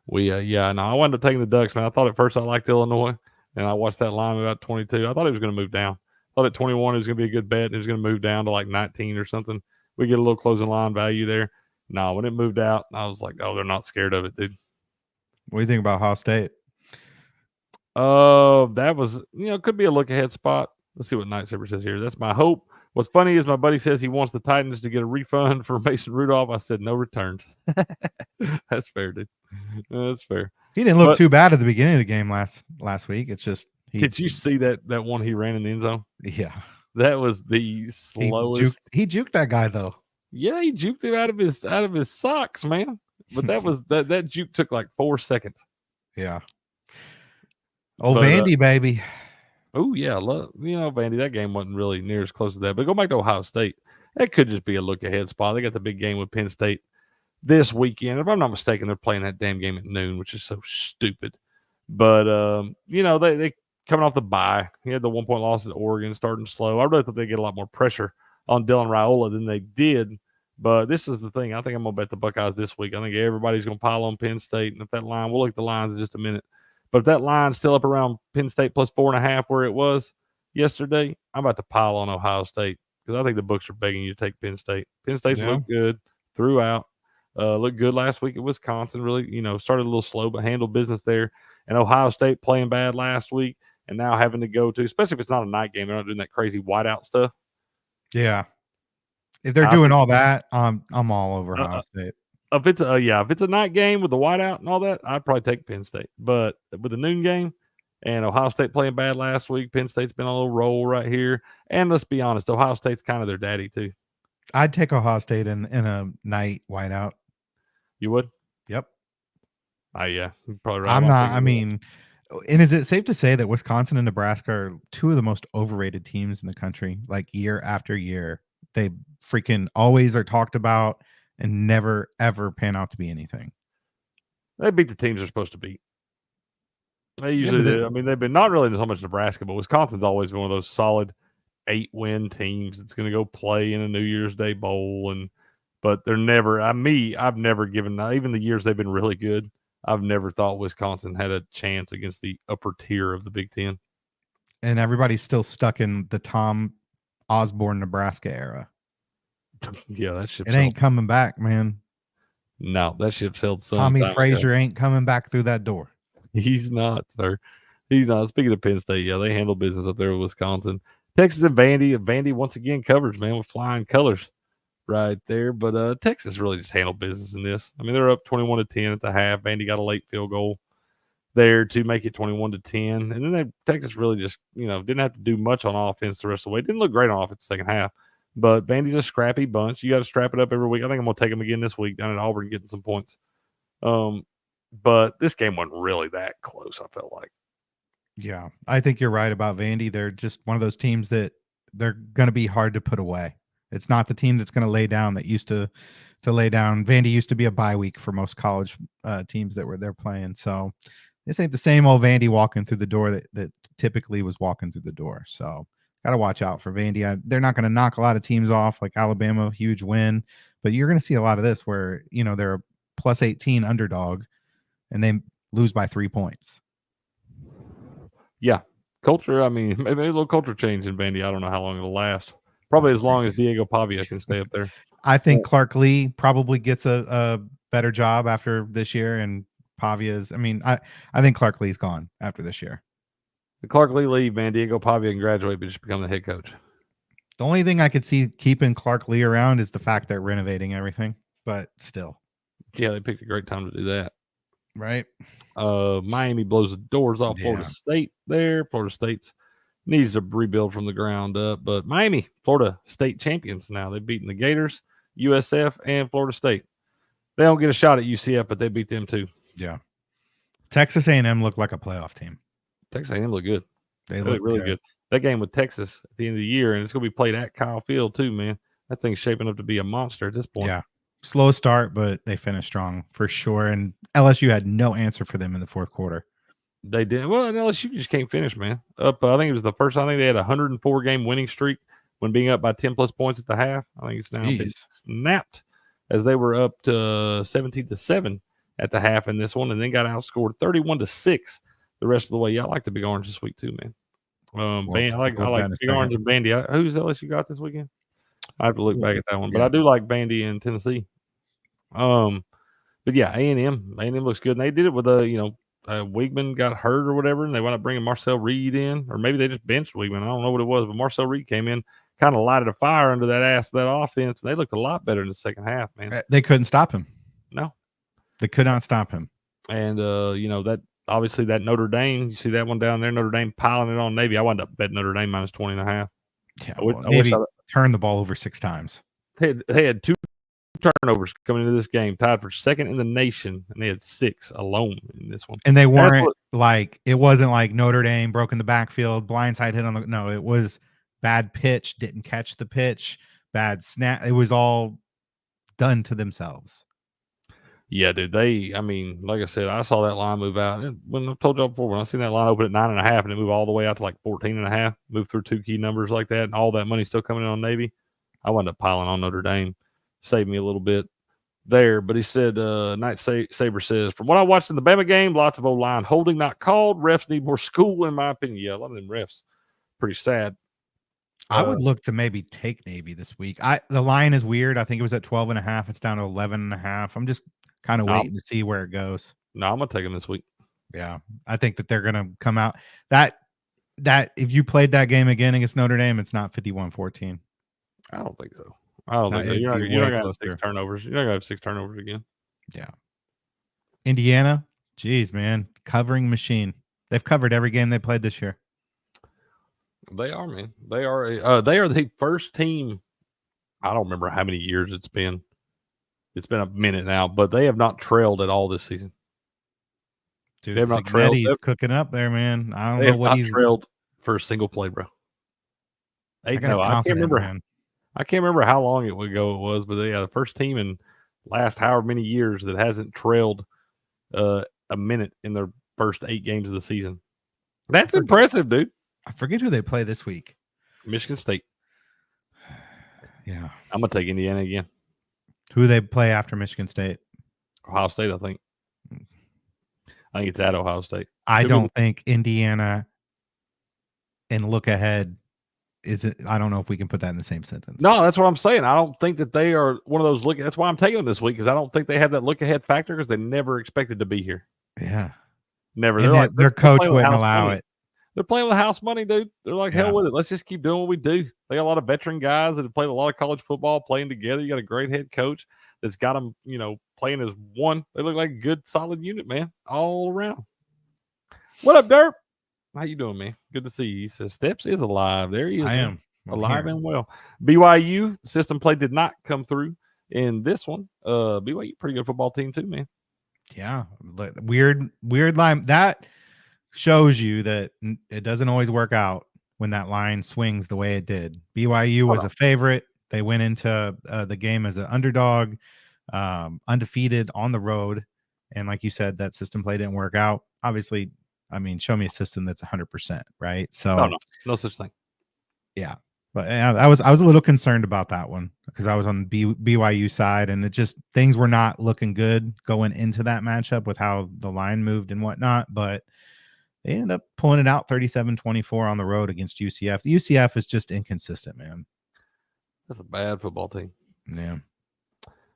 I wound up taking the Ducks, man. I thought at first I liked Illinois, and I watched that line about 22. I thought it was going to move down. I thought at 21 it was going to be a good bet, and it was going to move down to like 19 or something. We get a little closing line value there. No, when it moved out, I was like, oh, they're not scared of it, dude. What do you think about Ohio State? That was, could be a look ahead spot. Let's see what Night Saber says here. That's my hope. What's funny is my buddy says he wants the Titans to get a refund for Mason Rudolph. I said no returns. That's fair, dude. That's fair. He didn't look too bad at the beginning of the game last week. It's just did you see that one he ran in the end zone? Yeah. That was the slowest. He juked that guy though. Yeah, he juked him out of his socks, man. But that was that juke took like 4 seconds. Yeah. Vandy, baby. Oh yeah, Vandy. That game wasn't really near as close to that. But go back to Ohio State. That could just be a look ahead spot. They got the big game with Penn State this weekend. If I'm not mistaken, they're playing that damn game at noon, which is so stupid. But they coming off the bye. He had the 1-point loss at Oregon, starting slow. I really thought they'd get a lot more pressure on Dylan Raiola than they did. But this is the thing. I think I'm gonna bet the Buckeyes this week. I think everybody's gonna pile on Penn State, and if that line, we'll look at the lines in just a minute. But if that line's still up around Penn State plus 4.5 where it was yesterday, I'm about to pile on Ohio State because I think the books are begging you to take Penn State. Penn State's looked good throughout. Looked good last week at Wisconsin. Really, started a little slow, but handled business there. And Ohio State playing bad last week and now having to go to, especially if it's not a night game, they're not doing that crazy whiteout stuff. Yeah. If they're doing all that, I'm all over Ohio State. If it's a night game with the whiteout and all that, I'd probably take Penn State. But with the noon game and Ohio State playing bad last week, Penn State's been on a little roll right here. And let's be honest, Ohio State's kind of their daddy too. I'd take Ohio State in a night whiteout. You would? Yep. Yeah, you're probably right. I'm not. I mean, and is it safe to say that Wisconsin and Nebraska are two of the most overrated teams in the country? Like year after year, they freaking always are talked about and never, ever pan out to be anything. They beat the teams they're supposed to beat. They usually do. I mean, they've been not really so much Nebraska, but Wisconsin's always been one of those solid 8-win teams that's going to go play in a New Year's Day bowl. But they're never, I've never given, even the years they've been really good, I've never thought Wisconsin had a chance against the upper tier of the Big Ten. And everybody's still stuck in the Tom Osborne, Nebraska era. Yeah, that ship ain't coming back, man. No, that ship sailed some Tommy time Frazier ago. ain't coming back through that door. He's not, sir. He's not. Speaking of Penn State, yeah, they handle business up there with Wisconsin. Texas and Vandy. Vandy once again covers, man, with flying colors right there. But Texas really just handled business in this. I mean, they're up 21-10 at the half. Vandy got a late field goal there to make it 21-10. And then Texas really just, didn't have to do much on offense the rest of the way. Didn't look great on offense the second half. But Vandy's a scrappy bunch. You got to strap it up every week. I think I'm going to take them again this week down at Auburn getting some points. But this game wasn't really that close, I felt like. Yeah, I think you're right about Vandy. They're just one of those teams that they're going to be hard to put away. It's not the team that's going to lay down that used to lay down. Vandy used to be a bye week for most college teams that were there playing. So this ain't the same old Vandy walking through the door that typically was walking through the door. So got to watch out for Vandy. They're not going to knock a lot of teams off like Alabama, huge win. But you're going to see a lot of this where, they're a plus 18 underdog and they lose by 3 points. Yeah. Culture, I mean, maybe a little culture change in Vandy. I don't know how long it'll last. Probably as long as Diego Pavia can stay up there. I think Clark Lee probably gets a better job after this year. And Pavia's, I think Clark Lee's gone after this year. The Clark Lee leave, man. Diego Pavia can graduate, but just become the head coach. The only thing I could see keeping Clark Lee around is the fact they're renovating everything, but still. Yeah, they picked a great time to do that. Right. Miami blows the doors off Florida State there. Florida State's needs to rebuild from the ground up, but Miami, Florida State champions now. They've beaten the Gators, USF, and Florida State. They don't get a shot at UCF, but they beat them too. Yeah. Texas A&M looked like a playoff team. Texas A&M look good. They look really good. That game with Texas at the end of the year, and it's going to be played at Kyle Field too, man. That thing's shaping up to be a monster at this point. Yeah. slow start, but they finished strong for sure. And LSU had no answer for them in the fourth quarter. They did. Well, LSU just can't finish, man. Up, I think it was the first. I think they had a 104 game winning streak when being up by 10 plus points at the half. I think it's now been snapped as they were up to 17-7 at the half in this one, and then got outscored 31-6 the rest of the way. Yeah, I like the Big Orange this week too, man. I like Big Orange and Bandy. Who's LSU got this weekend? I have to look back at that one, but I do like Bandy in Tennessee. But yeah, A&M looks good, and they did it with Wigman got hurt or whatever, and they wound up bringing Marcel Reed in, or maybe they just benched Wigman. I don't know what it was, but Marcel Reed came in, kind of lighted a fire under that offense, and they looked a lot better in the second half, man. They couldn't stop him. No, they could not stop him. And that obviously that Notre Dame, you see that one down there, Notre Dame piling it on Navy. I wound up betting Notre Dame minus 20.5. Yeah, Navy turned the ball over 6 times. They had 2 turnovers coming into this game, tied for second in the nation, and they had 6 alone in this one. And they weren't it wasn't like Notre Dame broke in the backfield, blindside hit on the. No, it was bad pitch, didn't catch the pitch, bad snap. It was all done to themselves. Yeah, dude. Like I said, I saw that line move out. And when I told y'all before, when I seen that line open at 9.5 and it move all the way out to like 14.5, move through 2 key numbers like that, and all that money still coming in on Navy, I wound up piling on Notre Dame. Saved me a little bit there. But he said, Night Saber says, from what I watched in the Bama game, lots of O-line holding not called. Refs need more school, in my opinion. Yeah, a lot of them refs. Pretty sad. I would look to maybe take Navy this week. The line is weird. I think it was at 12.5. It's down to 11.5. I'm just kind of waiting to see where it goes. No, I'm gonna take them this week. Yeah, I think that they're gonna come out. That if you played that game again against Notre Dame, it's not 51-14. I don't think so. I don't think so. You're not gonna have 6 turnovers. You're not gonna have 6 turnovers again. Yeah. Indiana, geez, man, covering machine. They've covered every game they played this year. They are, man. They are. They are the first team. I don't remember how many years it's been. It's been a minute now, but they have not trailed at all this season. Dude, they have not trailed. He's cooking up there, man. I don't know what he's trailed for a single play, bro. I can't remember. Man. I can't remember how long ago it was, but they are the first team in last however many years that hasn't trailed a minute in their first 8 games of the season. That's impressive, dude. I forget who they play this week. Michigan State. Yeah. I'm going to take Indiana again. Who do they play after Michigan State? Ohio State, I think. I think it's at Ohio State. I don't think Indiana and look ahead is it. I don't know if we can put that in the same sentence. No, that's what I'm saying. I don't think that they are one of those look. That's why I'm taking them this week, because I don't think they have that look ahead factor, because they never expected to be here. Yeah. Never. Their coach wouldn't allow it. They're playing with house money, dude. They're like, hell with it. Let's just keep doing what we do. They got a lot of veteran guys that have played a lot of college football playing together. You got a great head coach that's got them, playing as one. They look like a good, solid unit, man, all around. What up, Derp? How you doing, man? Good to see you. He says, Steps is alive. There he is. I am. Alive and well. BYU, system play did not come through in this one. BYU, pretty good football team too, man. Yeah. Weird line. That shows you that it doesn't always work out when that line swings the way it did. BYU was a favorite. They went into the game as an underdog, undefeated on the road. And like you said, that system play didn't work out. Obviously, show me a system that's 100%, right? So no such thing. Yeah. But I was a little concerned about that one because I was on the BYU side, and it just things were not looking good going into that matchup with how the line moved and whatnot. But they ended up pulling it out 37-24 on the road against UCF. The UCF is just inconsistent, man. That's a bad football team. Yeah.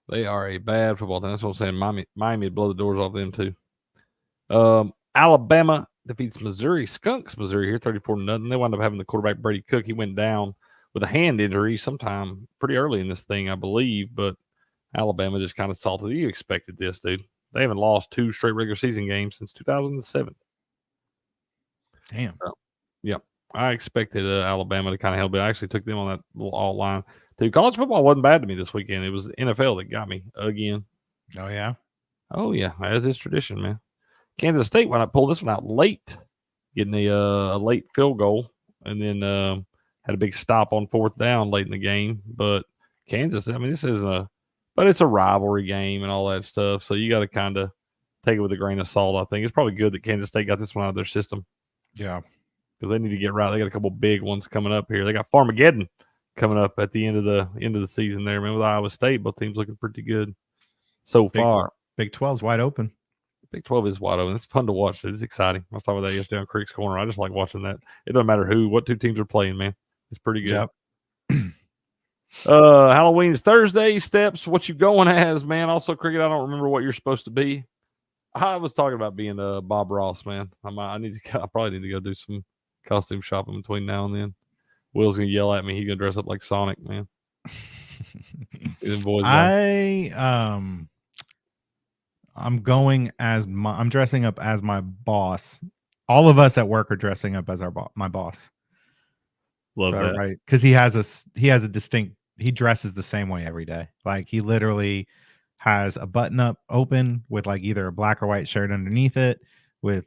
They are a bad football team. That's what I'm saying. Miami would blow the doors off them too. Alabama defeats Missouri. Skunks Missouri here 34-0. They wound up having the quarterback Brady Cook. He went down with a hand injury sometime pretty early in this thing, I believe. But Alabama just kind of salted. You expected this, dude. They haven't lost 2 straight regular season games since 2007. Damn. Yep. I expected Alabama to kind of help, but I actually took them on that little alt line too. College football wasn't bad to me this weekend. It was NFL that got me again. Oh, yeah? Oh, yeah. As is tradition, man. Kansas State wound up pulling this one out late, getting a late field goal, and then had a big stop on 4th down late in the game. But Kansas, this is But it's a rivalry game and all that stuff, so you got to kind of take it with a grain of salt. I think it's probably good that Kansas State got this one out of their system. Yeah, because they need to get right. They got a couple big ones coming up here. They got Farmageddon coming up at the end of the season there, man. With Iowa State, both teams looking pretty good so far. Big 12's wide open. Big 12 is wide open. It's fun to watch. It's exciting. I was talking about that yesterday on Creek's Corner. I just like watching that. It doesn't matter what two teams are playing, man. It's pretty good. Yep. Halloween's Thursday. Steps, what you going as, man? Also, Cricket, I don't remember what you're supposed to be. I was talking about being Bob Ross, man. I probably need to go do some costume shopping between now and then. Will's gonna yell at me. He's gonna dress up like Sonic, man. I'm dressing up as my boss. All of us at work are dressing up as my boss. Love that. Right, because he has a distinct. He dresses the same way every day. Like he literally has a button up open with like either a black or white shirt underneath it with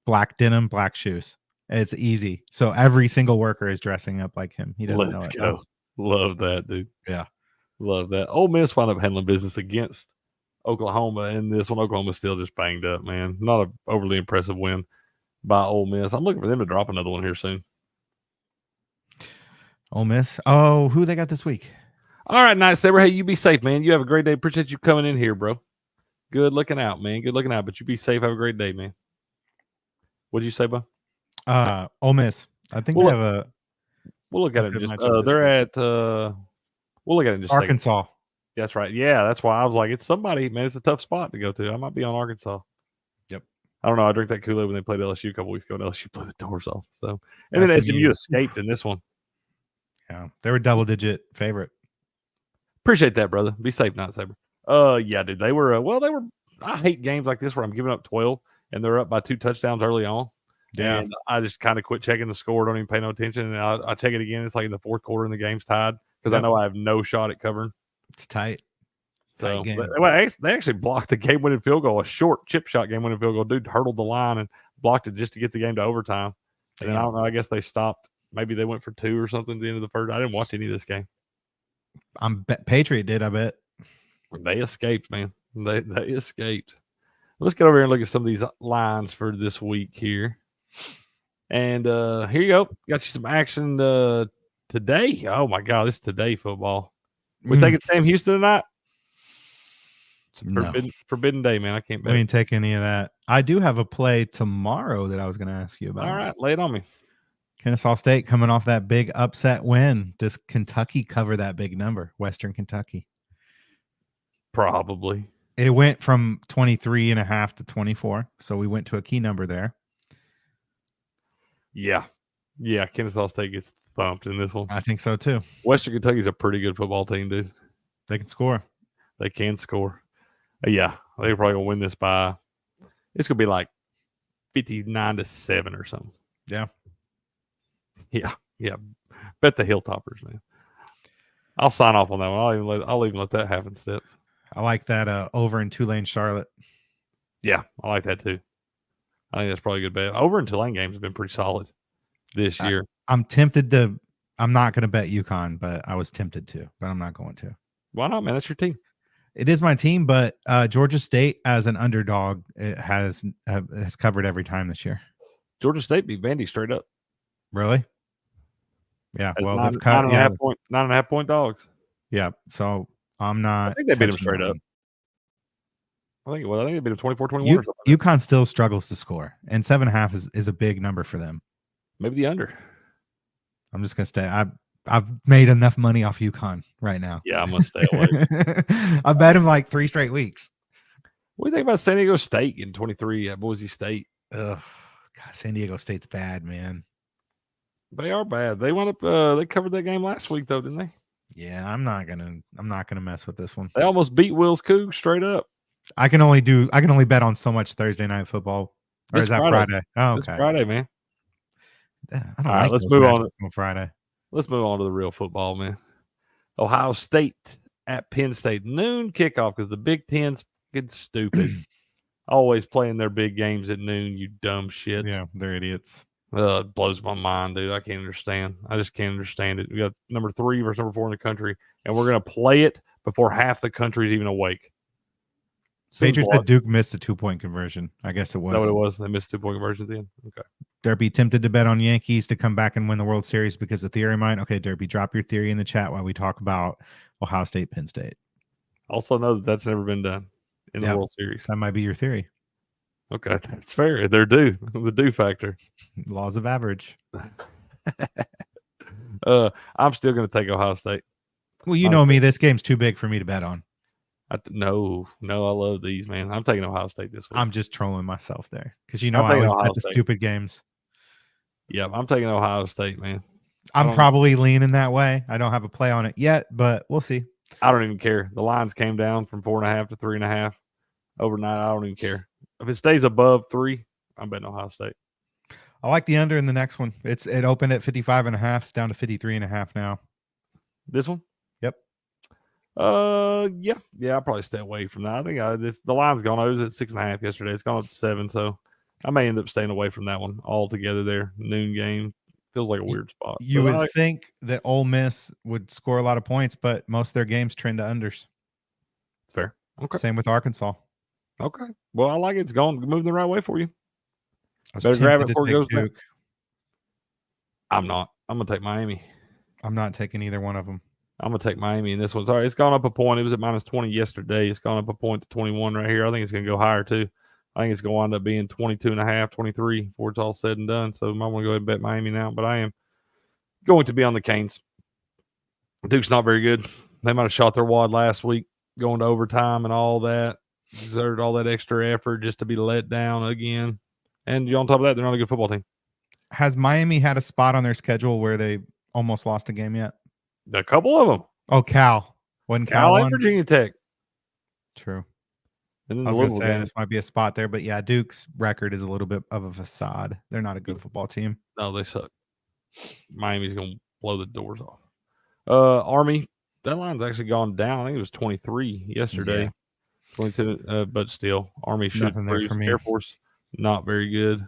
black denim, black shoes. It's easy. So every single worker is dressing up like him. He doesn't know it. Let's go. Love that, dude. Yeah. Love that. Ole Miss wound up handling business against Oklahoma, and this one, Oklahoma's still just banged up, man. Not an overly impressive win by Ole Miss. I'm looking for them to drop another one here soon. Ole Miss. Oh, who they got this week? All right, Night Saber. Hey, you be safe, man. You have a great day. Appreciate you coming in here, bro. Good looking out, man. Good looking out. But you be safe. Have a great day, man. What'd you say, bud? Ole Miss. I think they have a. We'll look at it. Just they're at. We'll look at it in just Arkansas. That's right. Yeah, that's why I was like, it's somebody, man. It's a tough spot to go to. I might be on Arkansas. Yep. I don't know. I drank that Kool-Aid when they played LSU a couple weeks ago, and LSU blew the doors off. So, and then SMU escaped in this one. Yeah, they were double-digit favorite. Appreciate that, brother. Be safe, Night Saber. Yeah, dude. They were. I hate games like this where I'm giving up 12 and they're up by 2 touchdowns early on. Yeah. And I just kind of quit checking the score. Don't even pay no attention. And I check it again. It's like in the fourth quarter and the game's tied because I know I have no shot at covering. It's tight. So they actually blocked the game-winning field goal, a short chip shot game-winning field goal. Dude hurdled the line and blocked it just to get the game to overtime. And then I don't know. I guess they stopped. Maybe they went for 2 or something at the end of the first. I didn't watch any of this game. Patriot did, I bet. They escaped, man. They escaped. Let's get over here and look at some of these lines for this week here. And here you go. Got you some action today. Oh, my God. This is today football. We taking Sam Houston tonight? It's forbidden day, man. I can't bet. We ain't take any of that. I do have a play tomorrow that I was going to ask you about. All right. Lay it on me. Kennesaw State coming off that big upset win. Does Kentucky cover that big number? Western Kentucky. Probably. It went from 23.5 to 24. So we went to a key number there. Yeah. Yeah. Kennesaw State gets thumped in this one. I think so too. Western Kentucky's a pretty good football team, dude. They can score. They can score. Yeah. They're probably going to win this by, it's going to be like 59-7 or something. Yeah. Yeah. Bet the Hilltoppers, man. I'll sign off on that one. I'll even let that happen, Steps. I like that over in Tulane, Charlotte. Yeah, I like that too. I think that's probably a good bet. Over in Tulane games have been pretty solid this year. I'm tempted to. I'm not going to bet UConn, but I was tempted to, but I'm not going to. Why not, man? That's your team. It is my team, but Georgia State as an underdog has covered every time this year. Georgia State beat Vandy straight up. Really? Yeah. That's well, nine, they've cut 9.5 point dogs. Yeah. So I'm not. I think they beat them straight up. I think they beat them 24-21 or something. UConn still struggles to score, and 7.5 is a big number for them. Maybe the under. I'm just gonna stay. I've made enough money off UConn right now. Yeah, I'm gonna stay away. I bet him like 3 straight weeks. What do you think about San Diego State in 23 at Boise State? Ugh, God, San Diego State's bad, man. They are bad. They wound up. They covered that game last week, though, didn't they? Yeah, I'm not gonna mess with this one. They almost beat Will's Cougs straight up. I can only bet on so much Thursday night football. Or is that Friday? Oh, okay. It's Friday, man. I don't like let's move on Friday. Let's move on to the real football, man. Ohio State at Penn State. Noon kickoff because the Big Ten's getting stupid. Always playing their big games at noon, you dumb shits. Yeah, they're idiots. It blows my mind, dude. I can't understand. I just can't understand it. We got number 3 versus number 4 in the country, and we're going to play it before half the country's even awake. Patriots said Duke missed a 2-point conversion. I guess it was. Is that what it was? They missed 2-point conversion at the end? Okay. Derby tempted to bet on Yankees to come back and win the World Series because of theory mine. Okay, Derby, drop your theory in the chat while we talk about Ohio State, Penn State. Also know that that's never been done in the World Series. That might be your theory. Okay, that's fair. They're due. The due factor. Laws of average. I'm still going to take Ohio State. Well, you know me. This game's too big for me to bet on. No, I love these, man. I'm taking Ohio State this week. I'm just trolling myself there because I always bet the stupid games. Yeah, I'm taking Ohio State, man. I'm probably leaning that way. I don't have a play on it yet, but we'll see. I don't even care. The lines came down from 4.5 to 3.5 overnight. I don't even care. If it stays above 3, I'm betting Ohio State. I like the under in the next one. It opened at 55.5. It's down to 53.5 now. This one? Yep. Yeah. I'll probably stay away from that. I think the line's gone. I was at 6.5 yesterday. It's gone up to 7, so I may end up staying away from that one altogether. There, noon game feels like a weird spot. You would think that Ole Miss would score a lot of points, but most of their games trend to unders. Fair. Okay. Same with Arkansas. Okay. Well, I like it. It's moving the right way for you. Better grab it before it goes back. I'm not. I'm going to take Miami. I'm not taking either one of them. I'm going to take Miami in this one. Sorry, it's gone up a point. It was at -20 yesterday. It's gone up a point to 21 right here. I think it's going to go higher too. I think it's going to wind up being 22.5, 23 before it's all said and done. So I might want to go ahead and bet Miami now, but I am going to be on the Canes. Duke's not very good. They might have shot their wad last week going to overtime and all that. Exerted all that extra effort just to be let down again. And on top of that, they're not a good football team. Has Miami had a spot on their schedule where they almost lost a game yet? A couple of them. Oh, Cal. Wasn't Cal and Virginia Tech. True. And I was going to say this might be a spot there, but yeah, Duke's record is a little bit of a facade. They're not a good football team. No, they suck. Miami's going to blow the doors off. Army, that line's actually gone down. I think it was 23 yesterday. Yeah. 22, but still, Army should produce. Air Force, not very good.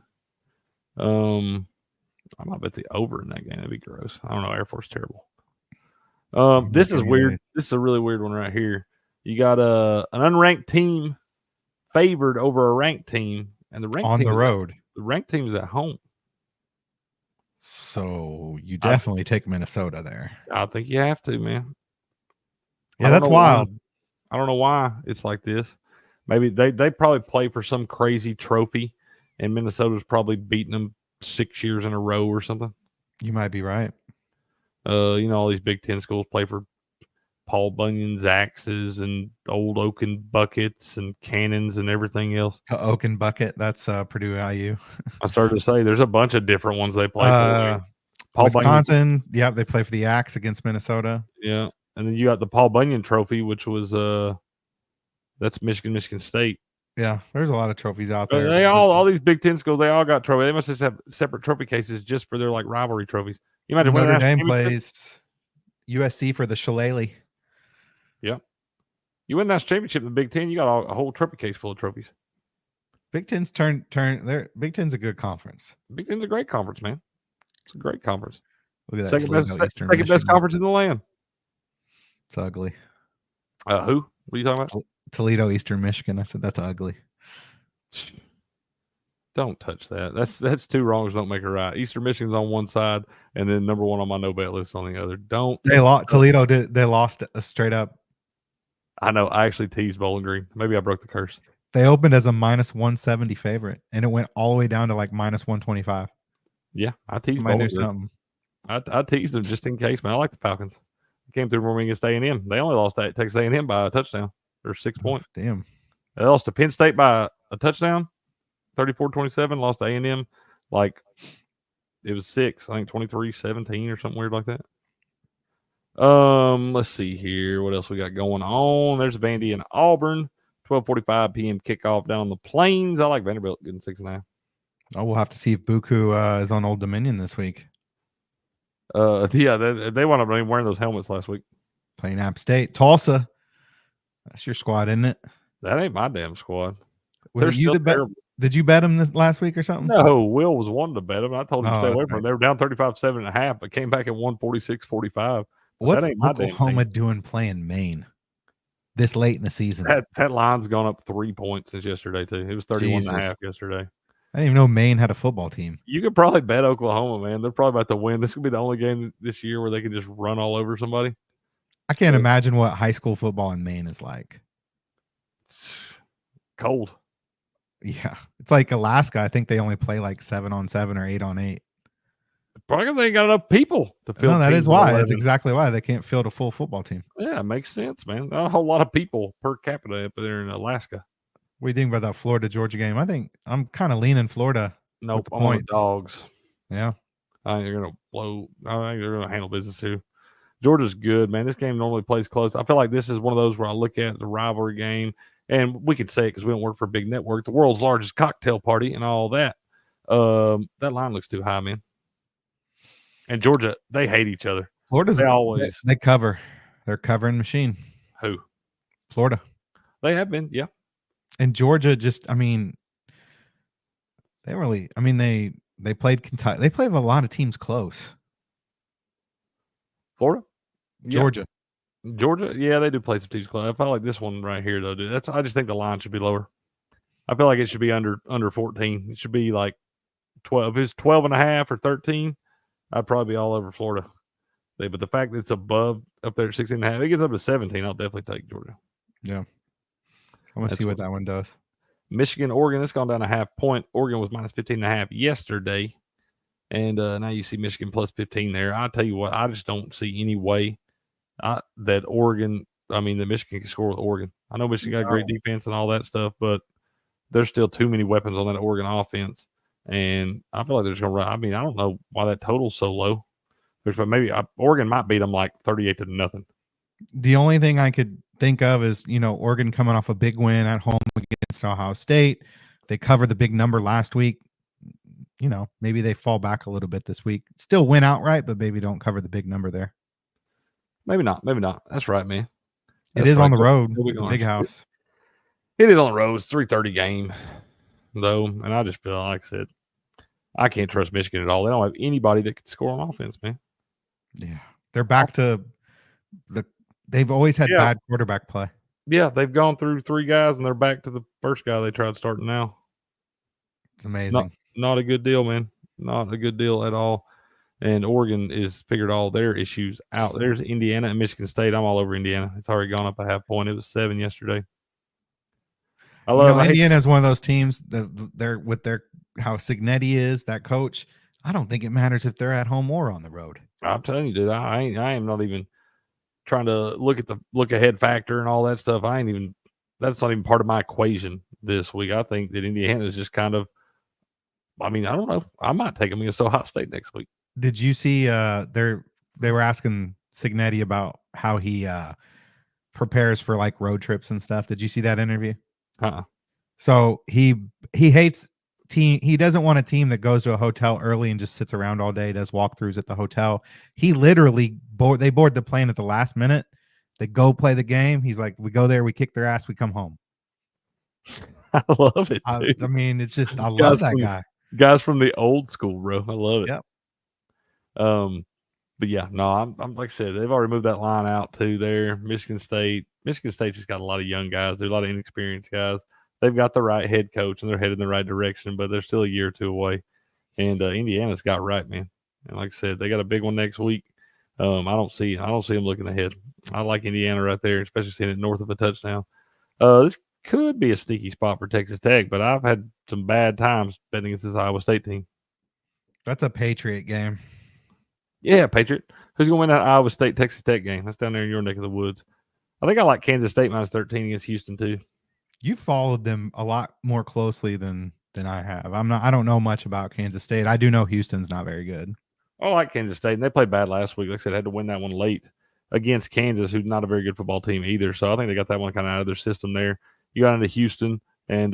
I might bet the over in that game. That'd be gross. I don't know. Air Force terrible. This is weird. This is a really weird one right here. You got an unranked team favored over a ranked team, and the ranked on team the road. The ranked team is at home. So you definitely take Minnesota there. I think you have to, man. Yeah, that's wild. I don't know why it's like this. Maybe they probably play for some crazy trophy, and Minnesota's probably beating them 6 years in a row or something. You might be right. All these Big Ten schools play for Paul Bunyan's axes and old oaken buckets and cannons and everything else. The oaken bucket, that's Purdue IU. I started to say there's a bunch of different ones they play for. Wisconsin, yeah, they play for the axe against Minnesota. Yeah. And then you got the Paul Bunyan Trophy, which was that's Michigan State. Yeah, there's a lot of trophies out there. They all these Big Ten schools, they all got trophies. They must just have separate trophy cases just for their like rivalry trophies. You imagine Notre Dame plays USC for the Shillelagh. Yeah, you win that championship in the Big Ten, you got a whole trophy case full of trophies. Big Ten's Big Ten's a good conference. Big Ten's a great conference, man. It's a great conference. Look at that. Second best conference in the land. It's ugly. Who? What are you talking about? Toledo, Eastern Michigan. I said that's ugly. Don't touch that. That's two wrongs don't make a right. Eastern Michigan's on one side, and then number one on my no bet list on the other. They lost. Toledo did. They lost a straight up. I know. I actually teased Bowling Green. Maybe I broke the curse. They opened as a -170 favorite, and it went all the way down to like -125. Yeah, I teased Bowling Green. I teased them just in case, man. I like the Falcons. Came through Birmingham against A&M. They only lost at Texas A&M by a touchdown. Or 6 points. Damn. They lost to Penn State by a touchdown, 34-27. Lost to A&M like it was 6. I think 23-17 or something weird like that. Let's see here. What else we got going on? There's Vandy and Auburn. 12:45 p.m. kickoff down on the Plains. I like Vanderbilt getting 6.5. Oh, we'll have to see if Buku is on Old Dominion this week. Yeah, they wound up wearing those helmets last week. Playing App State. Tulsa. That's your squad, isn't it? That ain't my damn squad. Was it you that Did you bet him this last week or something? No, Will was wanting to bet him. I told him to stay away from right. him. They were down 35-7.5, but came back at 146-45. What's that ain't my damn Oklahoma thing. doing playing Maine this late in the season? That line's gone up 3 points since yesterday, too. It was 31.5 yesterday. I didn't even know Maine had a football team. You could probably bet Oklahoma, man. They're probably about to win. This could be the only game this year where they can just run all over somebody. I can't imagine what high school football in Maine is like. It's cold. Yeah. It's like Alaska. I think they only play like 7-on-7 or 8-on-8. Probably because they ain't got enough people to field. No, that teams is of why. 11. That's exactly why they can't field a full football team. Yeah, it makes sense, man. Not a whole lot of people per capita up there in Alaska. What do you think about that Florida-Georgia game? I think I'm kind of leaning Florida. Nope, I'm on the Dogs. Yeah. I think they're going to blow. I think they're going to handle business too. Georgia's good, man. This game normally plays close. I feel like this is one of those where I look at the rivalry game, and we could say it because we don't work for a big network, the world's largest cocktail party and all that. That line looks too high, man. And Georgia, they hate each other. They cover. They're covering machine. Who? Florida. They have been, yeah. And Georgia just, I mean, they played Kentucky. They played a lot of teams close. Florida? Georgia. Yeah. Georgia? Yeah, they do play some teams close. I felt like this one right here, though, dude. I just think the line should be lower. I feel like it should be under 14. It should be like 12. If it's 12.5 or 13, I'd probably be all over Florida. But the fact that it's above up there at 16.5, it gets up to 17, I'll definitely take Georgia. Yeah. I want to see what that one does. Michigan, Oregon, it's gone down a half point. Oregon was minus 15.5 yesterday. And now you see Michigan plus 15 there. I tell you what, I just don't see any way that Michigan can score with Oregon. I know Michigan got great defense and all that stuff, but there's still too many weapons on that Oregon offense. And I feel like they're just going to run. I mean, I don't know why that total's so low. But maybe Oregon might beat them like 38-0. The only thing I could think of is, Oregon coming off a big win at home against Ohio State. They covered the big number last week. Maybe they fall back a little bit this week. Still win outright, but maybe don't cover the big number there. Maybe not. That's right, man. It is on the road, the big house. It is on the road. It's 3:30 game, though, and I just feel like I said, I can't trust Michigan at all. They don't have anybody that can score on offense, man. Yeah, they're back to they've always had bad quarterback play. Yeah, they've gone through 3 guys, and they're back to the first guy they tried starting now. It's amazing. Not a good deal, man. Not a good deal at all. And Oregon is figured all their issues out. There's Indiana and Michigan State. I'm all over Indiana. It's already gone up a half point. It was 7 yesterday. Indiana is one of those teams that they're with how Cignetti is, that coach. I don't think it matters if they're at home or on the road. I'm telling you, dude, I am not even trying to look at the look ahead factor and all that stuff. That's not even part of my equation this week. I think that Indiana is just kind of, I don't know. I might take them against Ohio State next week. Did you see they were asking Cignetti about how he prepares for like road trips and stuff. Did you see that interview? So he hates team. He doesn't want a team that goes to a hotel early and just sits around all day, does walkthroughs at the hotel. He literally they board the plane at the last minute. They go play the game. He's like, we go there, we kick their ass, we come home. I love it, dude. It's just I love that guy. Guys from the old school, bro. I love it. Yep. But yeah, no, I'm like I said, they've already moved that line out to there. Michigan State's just got a lot of young guys. There's a lot of inexperienced guys. They've got the right head coach and they're headed in the right direction, but they're still a year or two away. And Indiana's got right, man. And like I said, they got a big one next week. I don't see them looking ahead. I like Indiana right there, especially seeing it north of a touchdown. This could be a sneaky spot for Texas Tech, but I've had some bad times betting against this Iowa State team. That's a Patriot game. Yeah, Patriot. Who's going to win that Iowa State-Texas Tech game? That's down there in your neck of the woods. I think I like Kansas State minus 13 against Houston, too. You followed them a lot more closely than I have. I don't know much about Kansas State. I do know Houston's not very good. I like Kansas State, and they played bad last week. Like I said, had to win that one late against Kansas, who's not a very good football team either. So I think they got that one kind of out of their system there. You got into Houston, and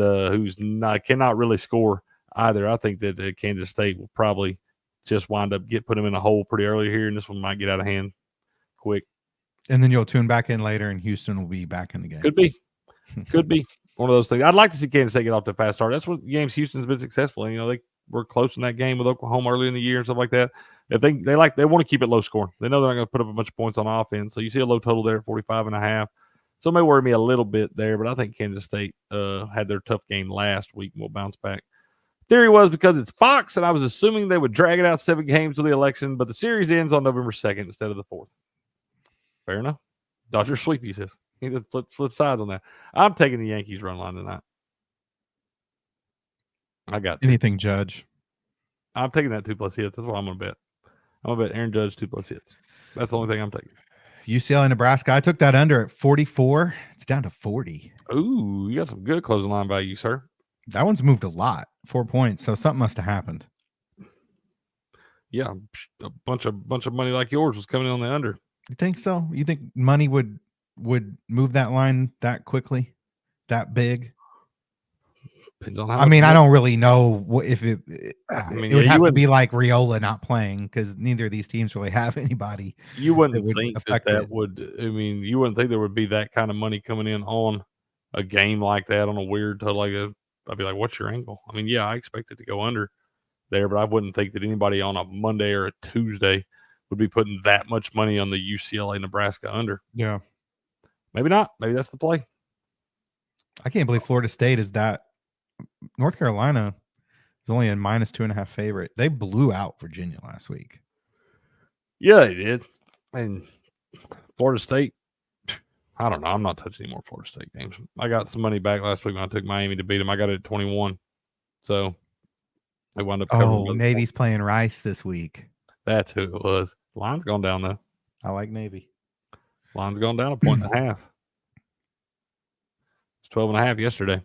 cannot really score either. I think that Kansas State will probably just wind up put them in a hole pretty early here, and this one might get out of hand quick. And then you'll tune back in later, and Houston will be back in the game. Could be. one of those things. I'd like to see Kansas State get off to a fast start. That's what games Houston's been successful in. You know, they were close in that game with Oklahoma early in the year and stuff like that. If they want to keep it low scoring. They know they're not going to put up a bunch of points on offense. So you see a low total there at 45.5. So it may worry me a little bit there, but I think Kansas State had their tough game last week and will bounce back. Theory was because it's Fox, and I was assuming they would drag it out 7 games to the election, but the series ends on November 2nd instead of the 4th. Fair enough. Dodger sweep, he says. He did flip sides on that. I'm taking the Yankees run line tonight. I got anything Judge. I'm taking that 2+ hits. That's what I'm going to bet. I'm going to bet Aaron Judge 2+ hits. That's the only thing I'm taking. UCLA, Nebraska. I took that under at 44. It's down to 40. Ooh, you got some good closing line value, sir. That one's moved a lot. 4 points. So something must have happened. Yeah, a bunch of money like yours was coming in on the under. You think so? You think money would move that line that quickly, that big? Depends on how. I mean, I don't really know if it. I mean, it would have to be like Riola not playing because neither of these teams really have anybody. You wouldn't think that would. I mean, you wouldn't think there would be that kind of money coming in on a game like that on a weird total like a. I'd be like, what's your angle? I mean, yeah, I expect it to go under there, but I wouldn't think that anybody on a Monday or a Tuesday would be putting that much money on the UCLA Nebraska under. Yeah. Maybe not. Maybe that's the play. I can't believe Florida State is that. North Carolina is only a -2.5 favorite. They blew out Virginia last week. Yeah, they did. And Florida State, I don't know. I'm not touching any more Florida State games. I got some money back last week when I took Miami to beat them. I got it at 21. So they wound up covering. Oh, Navy's playing Rice this week. That's who it was. Line's gone down, though. I like Navy. Line's gone down 1.5. It's 12.5 yesterday.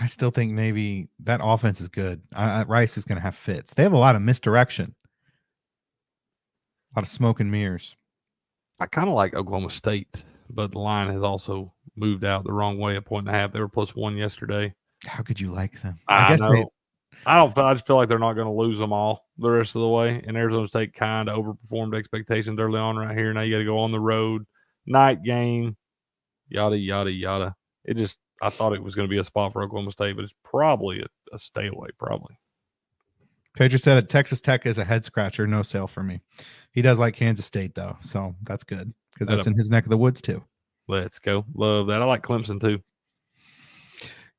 I still think Navy, that offense is good. Rice is going to have fits. They have a lot of misdirection. A lot of smoke and mirrors. I kind of like Oklahoma State, but the line has also moved out the wrong way, 1.5. They were +1 yesterday. How could you like them? I know. I just feel like they're not going to lose them all the rest of the way. And Arizona State kind of overperformed expectations early on right here. Now you got to go on the road, night game, yada, yada, yada. I thought it was going to be a spot for Oklahoma State, but it's probably a stay away, probably. Pedro said it, Texas Tech is a head scratcher, no sale for me. He does like Kansas State, though, so that's good because that's in his neck of the woods, too. Let's go. Love that. I like Clemson, too.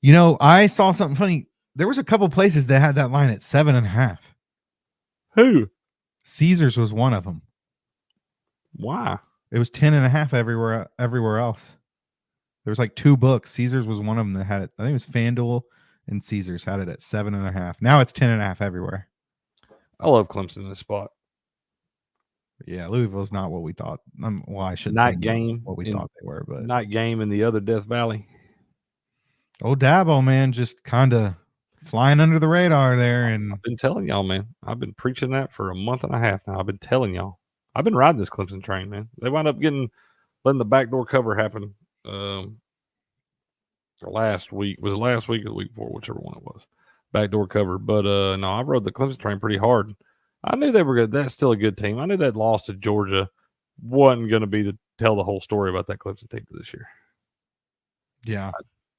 You know, I saw something funny. There was a couple places that had that line at 7.5. Who? Caesars was one of them. Why? It was 10.5 everywhere else. There was like 2 books. Caesars was one of them that had it. I think it was FanDuel and Caesars had it at 7.5. Now it's 10.5 everywhere. I love Clemson in this spot. Yeah, Louisville's not what we thought. Well, I shouldn't night say game what we thought they were, but night game in the other Death Valley. Oh, Dabo, man, just kind of flying under the radar there. And I've been telling y'all, man. I've been preaching that for a month and a half now. I've been telling y'all. I've been riding this Clemson train, man. They wound up letting the backdoor cover happen. Last week or the week before, whichever one it was, backdoor cover. But no, I rode the Clemson train pretty hard. I knew they were good. That's still a good team. I knew that loss to Georgia wasn't going to be to tell the whole story about that Clemson team this year. Yeah.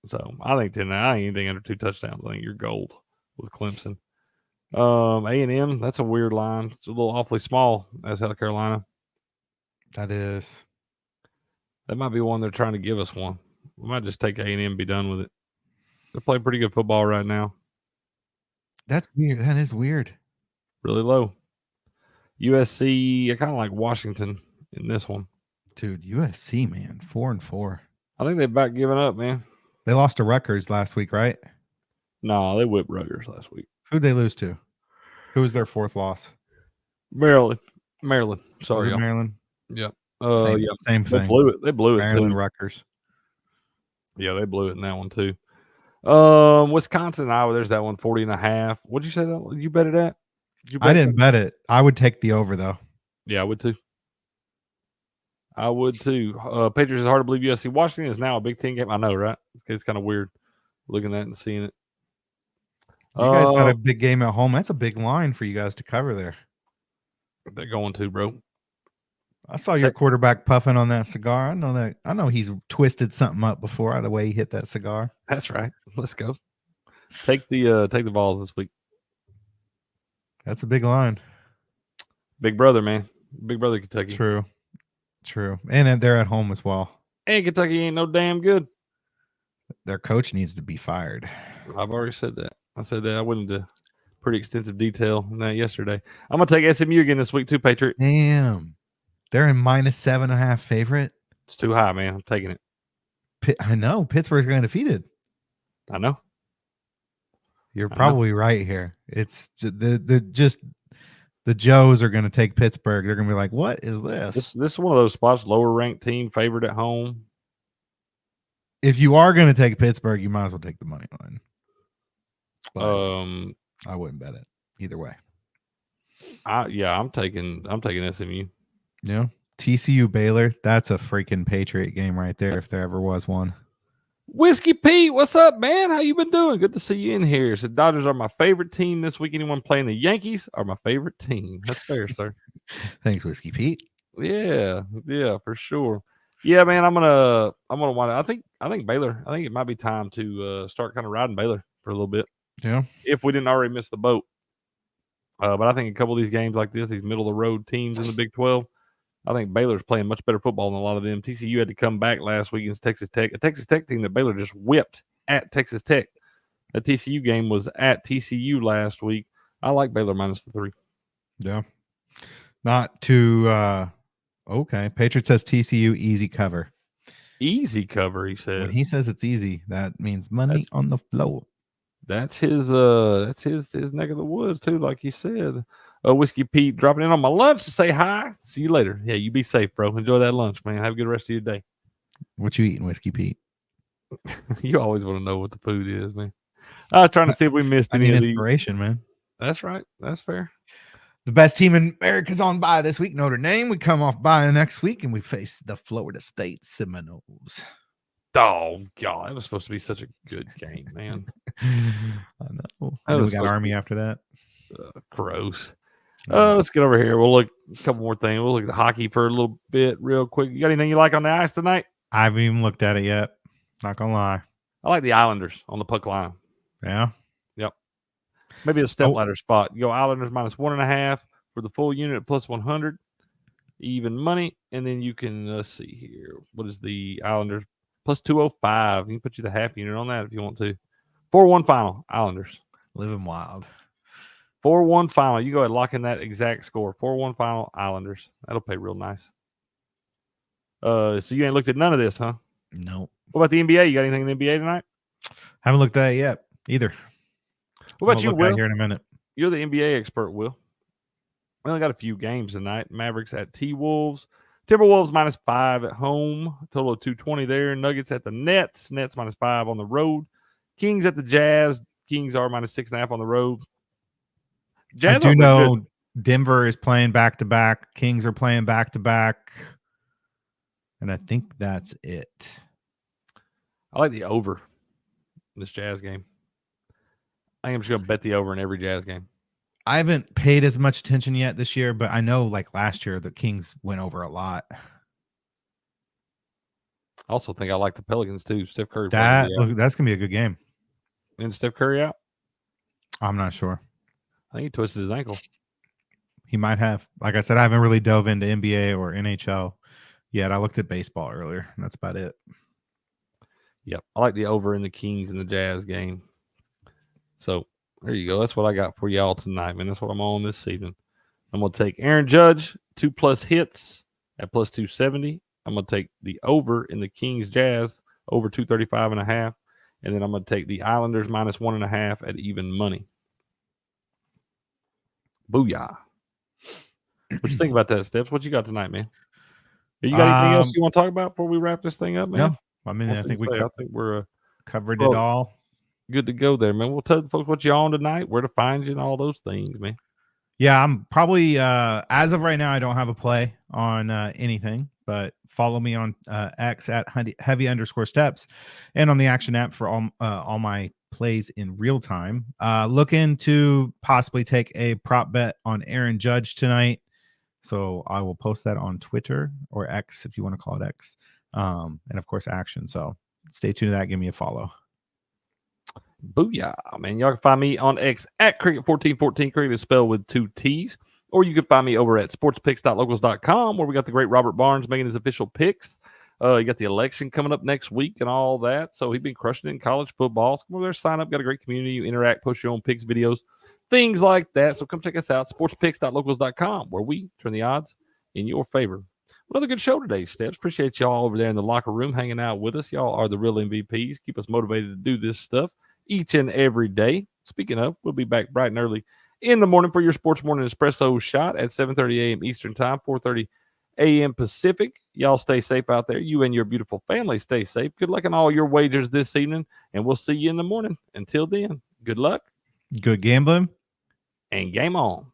So I think anything under 2 touchdowns, I think you're gold with Clemson. A&M, that's a weird line. It's a little awfully small as South Carolina. That is. That might be one they're trying to give us one. We might just take A&M and be done with it. They're playing pretty good football right now. That's weird. That is weird. Really low. USC, I kind of like Washington in this one. Dude, USC, man, 4-4. I think they've about given up, man. They lost to Rutgers last week, right? No, they whipped Rutgers last week. Who'd they lose to? Who was their 4th loss? Maryland. Sorry, y'all. Maryland? Yep. Same thing. They blew it Maryland, too. Rutgers. Yeah, they blew it in that one too. Wisconsin, Iowa, there's that one, 40.5. What'd you say that you bet it at? I didn't bet it. I would take the over, though. Yeah, I would too. Patriots is hard to believe USC. Washington is now a Big Ten game. I know, right? It's kind of weird looking at it and seeing it. You guys got a big game at home. That's a big line for you guys to cover there. They're going to, bro. I saw your quarterback puffing on that cigar. I know he's twisted something up before the way he hit that cigar. That's right. Let's go. Take the balls this week. That's a big line. Big brother, man. Big brother Kentucky. True. And they're at home as well. And Kentucky ain't no damn good. Their coach needs to be fired. I've already said that. I said that. I went into pretty extensive detail on that yesterday. I'm going to take SMU again this week too, Patriot. Damn. They're in -7.5 favorite. It's too high, man. I'm taking it. I know. Pittsburgh's going defeated. I know. You're probably right here. It's the Joes are going to take Pittsburgh. They're going to be like, what is this? This is one of those spots, lower ranked team, favored at home. If you are going to take Pittsburgh, you might as well take the money line. But I wouldn't bet it either way. I'm taking SMU. Yeah. TCU Baylor, that's a freaking Patriot game right there if there ever was one. Whiskey Pete, what's up, man? How you been doing? Good to see you in here. So Dodgers are my favorite team this week. Anyone playing the Yankees are my favorite team. That's fair, sir. Thanks, Whiskey Pete. Yeah, for sure. Yeah, man, I'm gonna want to. I think Baylor. I think it might be time to start kind of riding Baylor for a little bit. Yeah. If we didn't already miss the boat. But I think a couple of these games like this, these middle of the road teams in the Big 12, I think Baylor's playing much better football than a lot of them. TCU had to come back last week against Texas Tech, a Texas Tech team that Baylor just whipped at Texas Tech. The TCU game was at TCU last week. I like Baylor -3. Yeah. Not too okay. Patriot says TCU easy cover. Easy cover, he says. When he says it's easy, that means money on the floor. That's his neck of the woods too, like he said. Whiskey Pete dropping in on my lunch to say hi. See you later. Yeah, you be safe, bro. Enjoy that lunch, man. Have a good rest of your day. What you eating, Whiskey Pete? You always want to know what the food is, man. I was trying to see if we missed any of inspiration, these. Man. That's right. That's fair. The best team in America's on bye this week, Notre Dame. We come off bye the next week, and we face the Florida State Seminoles. Oh, God. That was supposed to be such a good game, man. I know. And we got Army after that. Gross. Let's get over here. We'll look a couple more things. We'll look at hockey for a little bit real quick. You got anything you like on the ice tonight? I haven't even looked at it yet. Not going to lie. I like the Islanders on the puck line. Yeah? Yep. Maybe a step ladder spot. You go Islanders -1.5 for the full unit at +100. Even money. And then you can, let's see here. What is the Islanders? +205. You can put you the half unit on that if you want to. 4-1 final. Islanders. Living wild. 4-1 final. You go ahead and lock in that exact score. 4-1 final. Islanders. That'll pay real nice. So you ain't looked at none of this, huh? No. What about the NBA? You got anything in the NBA tonight? Haven't looked at it yet either. What about you, Will? Here in a minute. You're the NBA expert, Will. We only got a few games tonight. Mavericks at T-Wolves. Timberwolves -5 at home. Total of 220 there. Nuggets at the Nets. Nets -5 on the road. Kings at the Jazz. Kings are -6.5 on the road. Jazz, I do know good. Denver is playing back-to-back. Kings are playing back-to-back. And I think that's it. I like the over in this Jazz game. I think I'm just going to bet the over in every Jazz game. I haven't paid as much attention yet this year, but I know like last year the Kings went over a lot. I also think I like the Pelicans too. Steph Curry. That's going to be a good game. And Steph Curry out? I'm not sure. I think he twisted his ankle. He might have. Like I said, I haven't really dove into NBA or NHL yet. I looked at baseball earlier, and that's about it. Yep. I like the over in the Kings and the Jazz game. So there you go. That's what I got for y'all tonight, man. That's what I'm on this evening. I'm going to take Aaron Judge, 2+ hits at +270. I'm going to take the over in the Kings Jazz, over 235.5. And then I'm going to take the Islanders -1.5 at even money. Booyah. What you think about that, Steps? What you got tonight, man? You got anything else you want to talk about before we wrap this thing up, man? No. I mean, I think we're covered it all. Good to go there, man. We'll tell the folks what you're on tonight, where to find you, and all those things, man. Yeah, I'm probably as of right now, I don't have a play on anything, but follow me on X at heavy_steps and on the Action app for all my plays in real time. Looking to possibly take a prop bet on Aaron Judge tonight. So I will post that on Twitter or X if you want to call it X. And of course, Action. So stay tuned to that. Give me a follow. Booyah, man. Y'all can find me on X at Cricket1414. Cricket is spelled with 2 T's. Or you can find me over at sportspicks.locals.com, where we got the great Robert Barnes making his official picks. You got the election coming up next week and all that. So he's been crushing it in college football. So come over there, sign up. Got a great community. You interact, post your own picks, videos, things like that. So come check us out, sportspicks.locals.com, where we turn the odds in your favor. Another good show today, Steps. Appreciate y'all over there in the locker room hanging out with us. Y'all are the real MVPs. Keep us motivated to do this stuff each and every day. Speaking of, we'll be back bright and early in the morning for your Sports Morning Espresso Shot at 7:30 a.m. Eastern Time, 4:30 a.m. Pacific. Y'all stay safe out there. You and your beautiful family stay safe. Good luck on all your wagers this evening, and we'll see you in the morning. Until then, good luck. Good gambling. And game on.